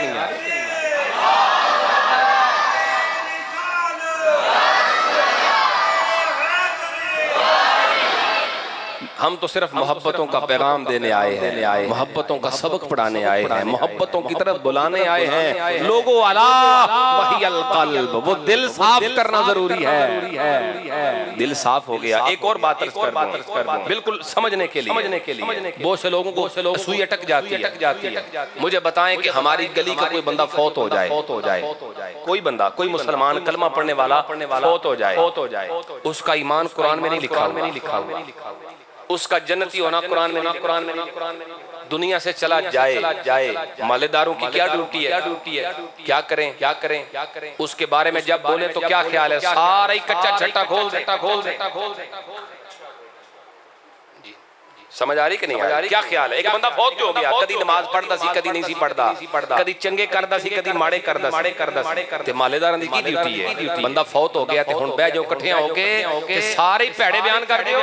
[SPEAKER 1] हम तो सिर्फ मोहब्बतों का पैगाम देने आए हैं, मोहब्बतों का सबक पढ़ाने आए हैं, मोहब्बतों की तरफ बुलाने आए हैं। लोगों अला वहियल कल्ब, वो दिल साफ करना जरूरी है। दिल साफ हो गया। एक और बात अर्ज कर दूं, बिल्कुल समझने के लिए बहुत से लोगों को सुई अटक जाती है। मुझे बताएं कि हमारी गली का कोई बंदा फौत हो जाए, कोई बंदा, कोई मुसलमान कलमा पढ़ने वाला फौत हो जाए, उसका ईमान कुरान में नहीं लिखा हुआ, उसका जन्नती होना कुरान में नहीं। दुनिया से चला जाए, मालेदारों की क्या ड्यूटी है? क्या करें? उसके बारे में जब बोले तो क्या ख्याल है? सारा ही कच्चा छट्टा खोल। समझ आ रही कि नहीं आ रही? क्या ख्याल है? एक बंदा फौत हो गया, कदी नमाज पढ़ता सी, कदी नहीं सी पढ़ता, कदी चंगे करदा सी, कदी माड़े करदा। ते मालेदारां दी की ड्यूटी है? बंदा फौत हो गया ते हुण बह जाओ इकट्ठियां होके ते सारे भैड़े बयान कर दियो।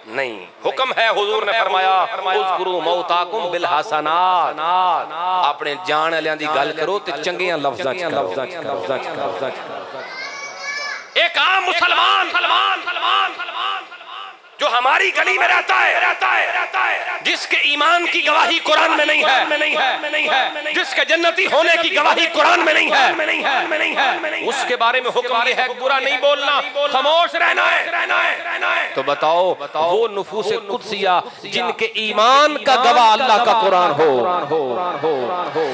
[SPEAKER 1] नहीं, हुक्म है, हुजूर ने फरमाया उज़कुरू मौताकुम बिल हसनात, अपने जान वालियां दी गल करो ते चंगियां लफ्ज़ां च। एक आम मुसलमान जो हमारी गली में रहता है, जिसके ईमान की गवाही कुरान में नहीं है, जिसके जन्नती होने की गवाही कुरान में नहीं है, उसके बारे में हुक्म ये है बुरा नहीं बोलना, खामोश रहना है। तो बताओ वो नुफूसे कुदसिया जिनके ईमान का गवाह अल्लाह का कुरान हो,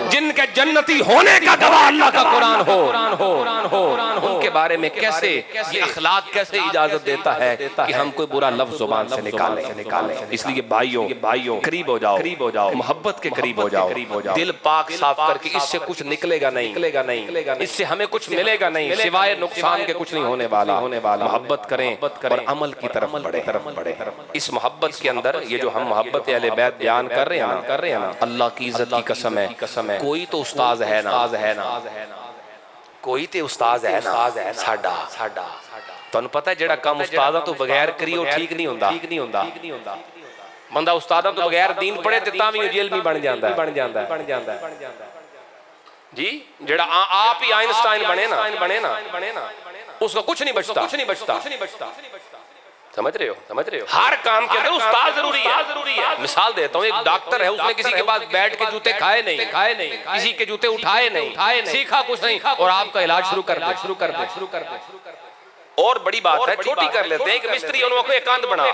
[SPEAKER 1] जिनके जन्नती होने का गवाह अल्लाह का कुरान हो, उनके बारे में कैसे ये अखलाक कैसे इजाजत देता है कि हम कोई बुरा लफ्ज जुबान से निकालें? इसलिए भाइयों करीब हो जाओ, मोहब्बत के करीब हो जाओ, दिल पाक साफ करके। इससे कुछ निकलेगा नहीं, इससे हमें कुछ मिलेगा नहीं, सिवाय नुकसान के कुछ नहीं होने वाला। मोहब्बत करें और अमल की तरफ बढ़े। इस मोहब्बत के अंदर ये जो हम मोहब्बत अहले बैत बयान कर रहे हैं ना, अल्लाह की इज्जत की कसम है, कोई तो उस्ताद है ना, कोई तो उस्ताद है ना साडा। तुहानू पता है जेड़ा काम उस्तादा तो बगैर करियो ठीक नहीं होंदा। बंदा उस्तादा तो बगैर दीन पढ़े ते तां भी जेल में बन जांदा है। जी, जेड़ा आप ही आइंस्टाइन बने ना, उसका कुछ नहीं बचता। समझ रहे हो? हर काम के अंदर उस्ताद जरूरी है। मिसाल देता हूँ, एक डॉक्टर है, उसने किसी के पास बैठ के जूते खाए नहीं, किसी के जूते उठाए नहीं, सीखा कुछ नहीं, और आपका इलाज शुरू कर दे। और बड़ी बात है, छोटी कर लेते हैं। एक मिस्त्री उन्होंने कंध बना,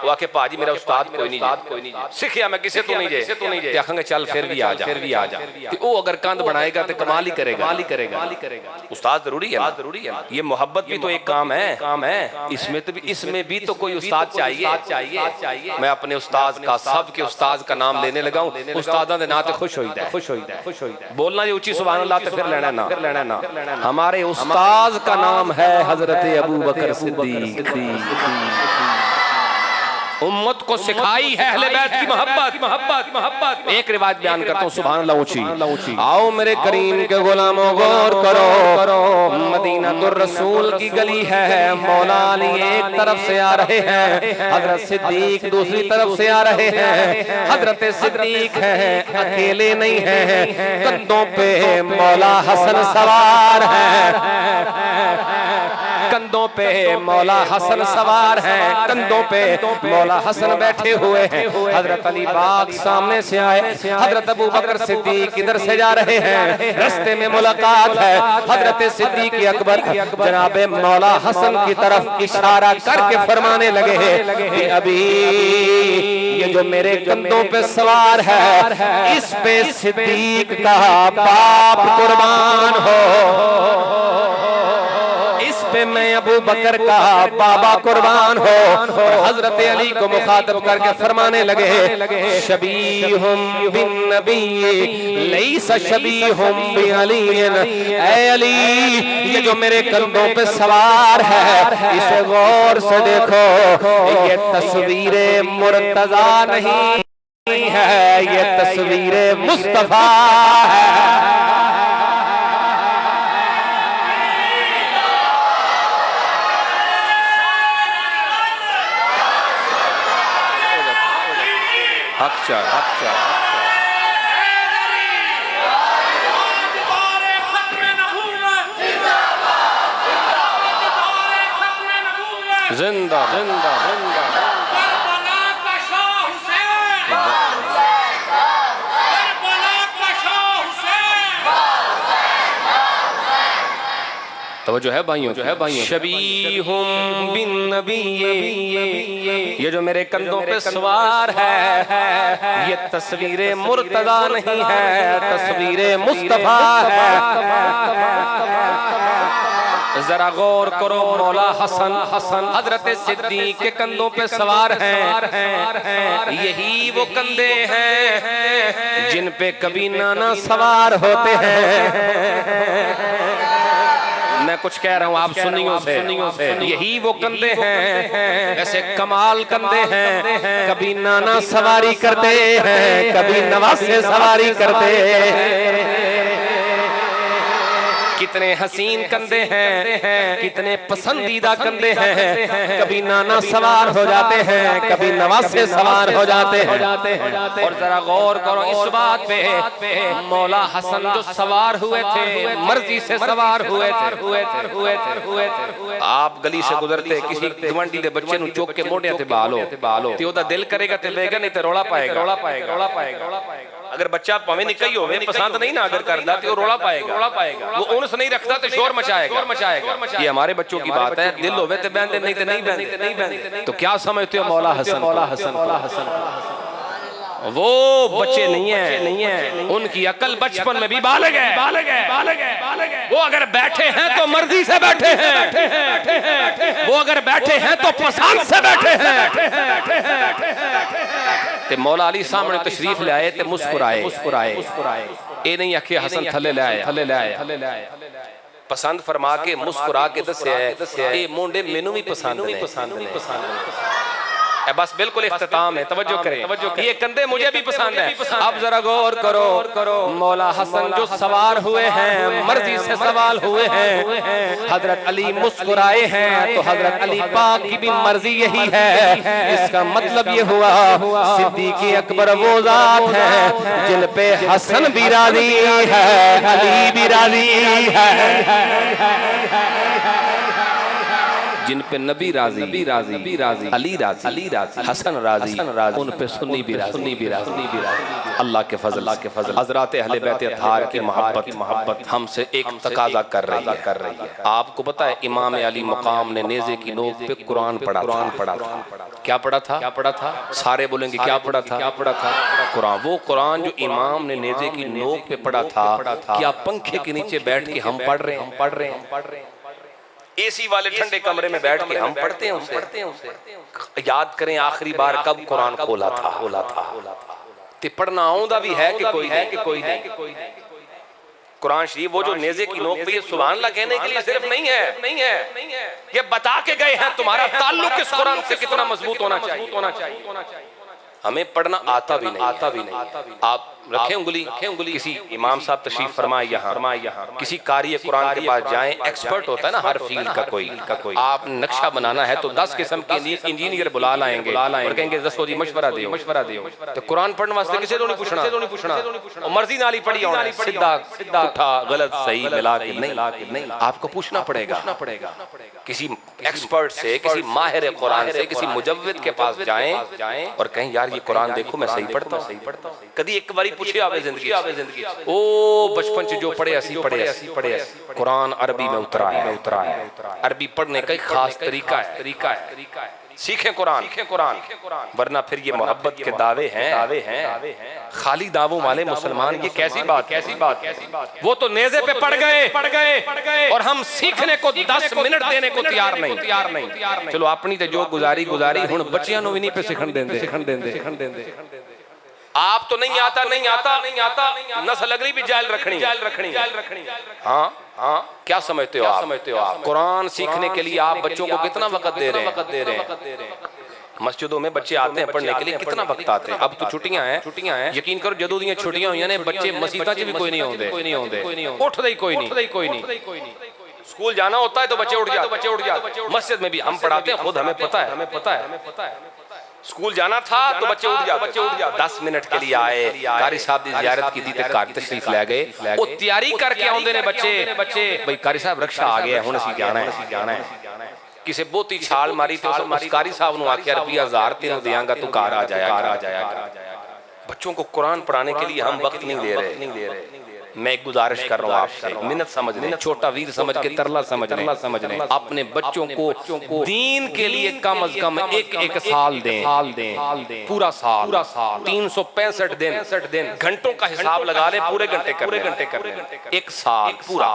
[SPEAKER 1] वो आके पाजी मेरा उस्ताद कोई नहीं सीखिया मैं किसे तू नहीं जे आखेंगे चल फिर भी आ जा। वो अगर कंध बनाएगा तो कमाल ही करेगा। उस्ताद जरूरी है। ये मोहब्बत भी तो एक काम है। इसमें भी तो कोई उस्ताद चाहिए। मैं अपने उस्ताद का, सबके उस्ताद का नाम लेने लगा हूँ। उस्तादा दे नां ते खुश होईदा है। बोलना जी उच्ची सुभान अल्लाह ते फिर लेना ना। हमारे उस्ताद का नाम है हजरत अबू बकर सिद्दीक। उम्मत को सिखाई है अहले बैत की मोहब्बत। एक रिवायत बयान करता हूँ, सुभान अल्लाह ऊंची। आओ मेरे करीम के गुलामों गौर करो, मदीना तुर रसूल की गली है। मौला अली एक तरफ से आ रहे हैं, हजरत सिद्दीक दूसरी तरफ से आ रहे हैं। हजरत सिद्दीक है, अकेले नहीं है, कंधों पे मौला हसन सवार है, कंधों पे मौला हसन सवार हैं, कंधों पे मौला हसन बैठे हुए हैं। हजरत अली पाक सामने से आए, हजरत अबू बकर सिद्दीक इधर से जा रहे हैं, रास्ते में मुलाकात है। हजरत सिद्दीक अकबर जनाबे मौला हसन की तरफ इशारा करके फरमाने लगे कि अभी ये जो मेरे कंधों पे सवार है, इस पे सिद्दीक का बाप कुर्बान हो, इस पे मैं अबू बकर का बाबा कुर्बान हो। हजरत अली को मुखातब करके फरमाने लगे शबीहुम बिन नबी लैसा शबीहुम बि अली। ऐ अली, ये जो मेरे कंधों पे सवार है, इसे गौर से देखो, ये तस्वीरे मुर्तजा नहीं है, ये तस्वीरे मुस्तफा है। जिंदा जिंदा जिंदा तवज्जो है भाइयों, जो है भाइयों। शबीहुम बिन नबी, ये जो मेरे कंधों पे सवार है, ये तस्वीरें मुर्तजा नहीं है, तस्वीरें मुस्तफा है। जरा गौर करो, मौला हसन हजरत सिद्दीक के कंधों पे सवार हैं। यही वो कंधे हैं जिन पे कभी नाना सवार होते हैं। मैं कुछ कह रहा हूँ, आप सुनियों से। यही वो कंधे हैं, ऐसे कमाल कंधे हैं, कभी नाना सवारी करते हैं, कभी नवासे सवारी करते हैं। कितने हसीन कंधे हैं, कितने पसंदीदा कंधे हैं, कभी नाना सवार हो जाते हैं, कभी नवासे सवार हो जाते हैं। और जरा गौर करो इस बात पे, मौला हसन जो सवार हुए थे, मर्जी से सवार हुए थे। आप गली से गुजरते किसी गवंडी दे बच्चे नु चौक के मोटे ते बालो ते ओदा दिल करेगा ते बेगा, नहीं ते रोला पाएगा। अगर बच्चा पवे निकई होवे पसंद नहीं ना अगर करदा ते वो रोला पाएगा, वो उनस नहीं रखता तो शोर मचाएगा। ये हमारे बच्चों की बात है, दिल होवे ते बहन नहीं ते नहीं बहन। तो क्या समझते हो मौला हसन वो बच्चे नहीं है, उनकी अकल बचपन में भी बालग है। वो अगर बैठे हैं तो मर्जी से बैठे हैं, वो अगर बैठे हैं तो पसंद से बैठे हैं। ते मौला अली सामने तशरीफ ले आए ते मुस्कुराए। ये नहीं आखे हसन थले ले आए, पसंद फरमा के मुस्कुरा के दस्या ये मुंडे मेनू भी पसंद नहीं। बस बिल्कुल इख्तिताम है, तवज्जो करें, ये कंधे मुझे भी पसंद है। अब जरा गौर करो, मौला हसन जो सवार हुए हैं, मर्जी से सवाल हुए हैं, हजरत अली मुस्कुराए हैं, तो हजरत अली पाक की भी मर्जी यही है। इसका मतलब ये हुआ सिद्दीक अकबर वो जात है जिन पे हसन भी राजी है, अली भी राजी है, जिन पे नबी राजी, अली राजी, हसन राजी, उन पे सुन्नी भी राजी। अल्लाह के फजल हजरात अहले बैत अत्हार की मोहब्बत हमसे एक तकाजा कर रही है। आपको पता है इमाम अली मकाम ने नेज़े की नोक पे कुरान पढ़ा था। क्या पढ़ा था? सारे बोलेंगे क्या पढ़ा था? कुरान। वो कुरान जो इमाम ने नेज़े की नोक पे पढ़ा था, क्या पंखे के नीचे बैठ के हम पढ़ रहे हैं? एसी वाले ठंडे कमरे में बैठ के हम पढ़ते हैं उसे। याद करें आखिरी बार कब कुरान खोला था। ते पढ़ना आऊंदा भी है कि कोई नहीं। कुरान शरीफ वो जो नेज़े की नोक पे ये सुभान अल्लाह कहने के लिए सिर्फ नहीं है, ये बता के गए हैं तुम्हारा ताल्लुक इस कुरान से कितना मजबूत होना चाहिए। हमें पढ़ना आता भी नहीं। आप रखें उंगली, किसी इमाम साहब तशरीफ फरमाए यहाँ, किसी कारी कुरान के पास जाएं, एक्सपर्ट होता है ना हर फील्ड का कोई। आप नक्शा बनाना है तो 10 किस्म के इंजीनियर बुला लाएंगे और कहेंगे दसो जी मशवरा दियो। तो कुरान पढ़ने वास्ते किसी को नहीं पूछना, और मर्जी नाली पड़ी होना, सीधा उठा गलत सही मिला के नहीं, आपको पूछना पड़ेगा किसी एक्सपर्ट से, किसी माहिर कुरान से, किसी मुजव्विद के पास जाएं और कहें यार ये कुरान देखो मैं सही पढ़ता हूँ। कभी एक बारी पूछे आवे जिंदगी ओ बचपन से जो पढ़े ऐसी पढ़े कुरान अरबी में उतरा है। अरबी पढ़ने का एक खास तरीका है। सीखें कुरान, वरना फिर ये मोहब्बत के दावे हैं खाली दावों वाले मुसलमान। ये कैसी बात। वो तो नेज़े पे पड़ गए और हम सीखने को 10 मिनट देने को तैयार नहीं। चलो अपनी तो जो गुजारी हुण बच्चियां नूं भी नहीं पे सिखण देंदे। आप तो नहीं आता नस्ल अगली भी जायल रखनी। हाँ क्या समझते हो आप? कुरान सीखने के लिए आप बच्चों को कितना वक्त दे रहे हैं? मस्जिदों में बच्चे आते हैं पढ़ने के लिए, कितना वक्त आते हैं? अब तो छुट्टियां हैं, यकीन करो जदों दी छुट्टियां हुई ने बच्चे मसीता च भी कोई नहीं होंदे, उठदे ही कोई नहीं। स्कूल जाना होता है तो बच्चे उठ जाते। मस्जिद में भी हम पढ़ाते हैं, खुद हमें पता है। स्कूल जाना था तो बच्चे उठ जाते। 10 मिनट के लिए आए, कारी साहब की जियारत की दी ते कार तशरीफ ले गए, वो तैयारी करके आउंदे ने बच्चे भाई कारी साहब रक्षा आ गया हुण असीं जाना है। किसी बहुती छाल मारी तो उस कारी साहब ने आखिया रुपया 1000 तेनों देंगा तू घर आ जाया। बच्चों को कुरान पढ़ाने के लिए हम वक्त नहीं दे रहे। मैं एक गुजारिश कर रहा हूँ आपसे, मिन्नत समझ लें, छोटा वीर समझ के तरला समझ लें। अपने बच्चों को दीन के लिए कम अज कम एक साल दें। पूरा साल 365 दिन घंटों का हिसाब लगा लें, पूरे घंटे कर एक साल पूरा।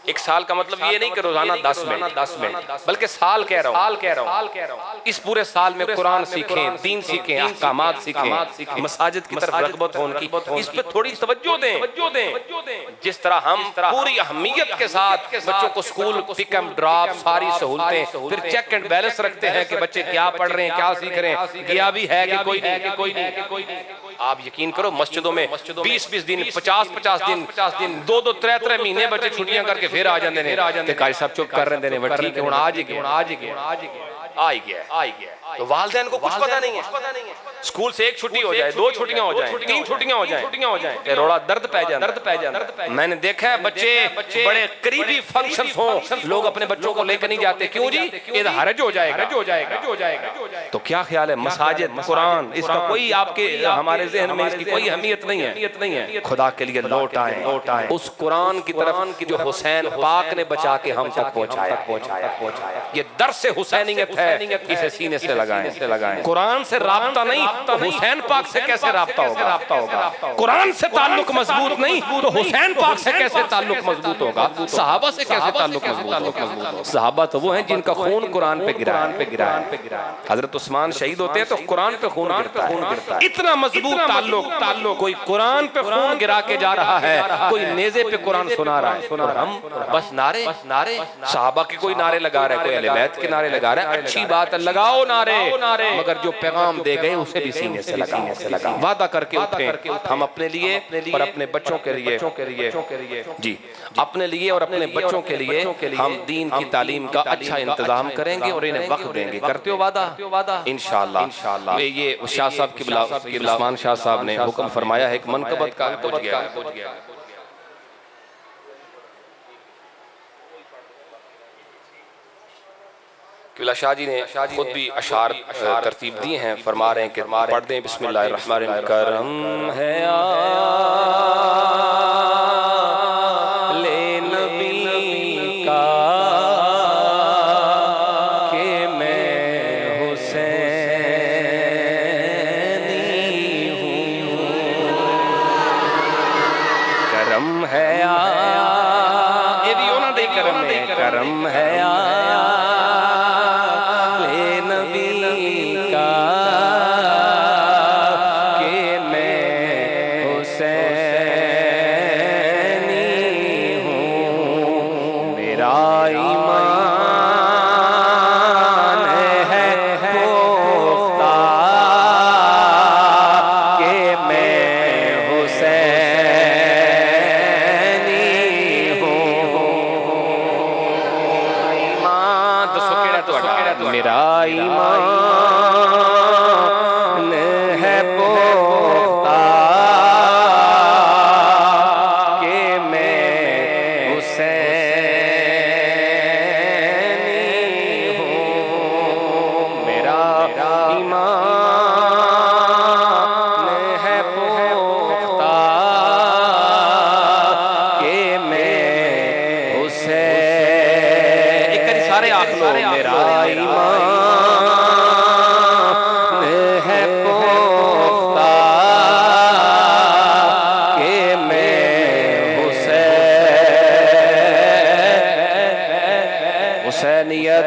[SPEAKER 1] एक साल का मतलब ये नहीं कि रोजाना 10 मिनट, बल्कि साल कह रहा हूँ। इस पूरे साल में कुरान सीखें, दीन सीखें, अहकामात सीखें, मसाजिद की तरफ रग़बत हो उनकी, इस पे थोड़ी तवज्जो दें। जिस तरह हम पूरी अहमियत के साथ बच्चों को स्कूल पिक एंड ड्रॉप सारी सहूलतें, फिर चेक एंड बैलेंस रखते हैं कि बच्चे क्या पढ़ रहे हैं, क्या सीख रहे हैं, गया भी है कि कोई नहीं। आप यकीन करो मस्जिदों में 20-20 दिन 50-50 दिन 2-3 महीने बच्चे छुट्टियां करके फिर आ जाते हैं। कारी साहब चुप कर रहे हैं, ठीक है हुण आ ही गया। तो वालिदैन को कुछ पता नहीं है। स्कूल से एक छुट्टी हो जाए, 2 छुट्टियां हो जाए, 3 छुट्टियां हो जाए, रोड़ा दर्द पै जाए। मैंने देखा है बच्चे बड़े करीबी फंक्शन हो, लोग अपने बच्चों को लेकर नहीं जाते। क्यों जी? ये हरज हो जाएगा। तो क्या ख्याल है मसाजिद कुरान, इसका कोई आपके हमारे ज़हन में इसकी कोई अहमियत नहीं है। खुदा के लिए लौट आए उस कुरान की तरफ जो हुसैन पाक ने बचा के हम तक पहुंचाया। ये दर्स से हुसैनियत है, इसे सीने से लगाएं। कुरान से राब्ता नहीं तो हुसैन पाक से कैसे राब्ता होगा? कुरान से ताल्लुक मजबूत नहीं तो हुसैन पाक से कैसे ताल्लुक मजबूत होगा? सहाबा से कैसे ताल्लुक मजबूत होगा? सहाबा तो वो हैं जिनका खून कुरान पे गिरा है। हजरत उस्मान शहीद होते हैं तो कुरान पे खून गिरता है। इतना मजबूत ताल्लुक। कोई कुरान पे खून गिरा के जा रहा है, कोई नेज़े पे कुरान सुना रहा है, और हम बस नारे सहाबा के कोई नारे लगा रहे हैं, कोई अहले बैत के नारे लगा रहे हैं। अच्छी बात है, लगाओ नारे, मगर जो पैगाम दे गए उसे भी सीने से लगाओ। वादा करके उठें, हम अपने लिए और अपने बच्चों के लिए जी, अपने लिए और अपने बच्चों के लिए हम दीन की तालीम का अच्छा इंतजाम करेंगे और इन्हें वक्त देंगे। करते हो वादा? इंशाअल्लाह। ये शाह साहब की उस्मान शाह साहब ने हुक्म फरमाया है, एक मनकबत का पहुंच गया। किबला शाह जी ने खुद भी अशार तरतीब दिए हैं, फरमा रहे हैं कि पढ़ दें बिस्मिल्लाहिर्रहमानिर्रहीम। करम है आले नबी का कि मैं हुसैनी हूँ। करम है ये भी होना दे, करम है मेरा ईमान है पुख्ता कि मैं हुसैनियत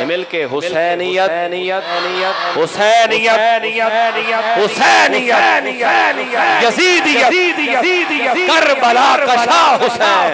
[SPEAKER 1] मिल के हुसैनियत यजीदियत करबला का शाह हुसैन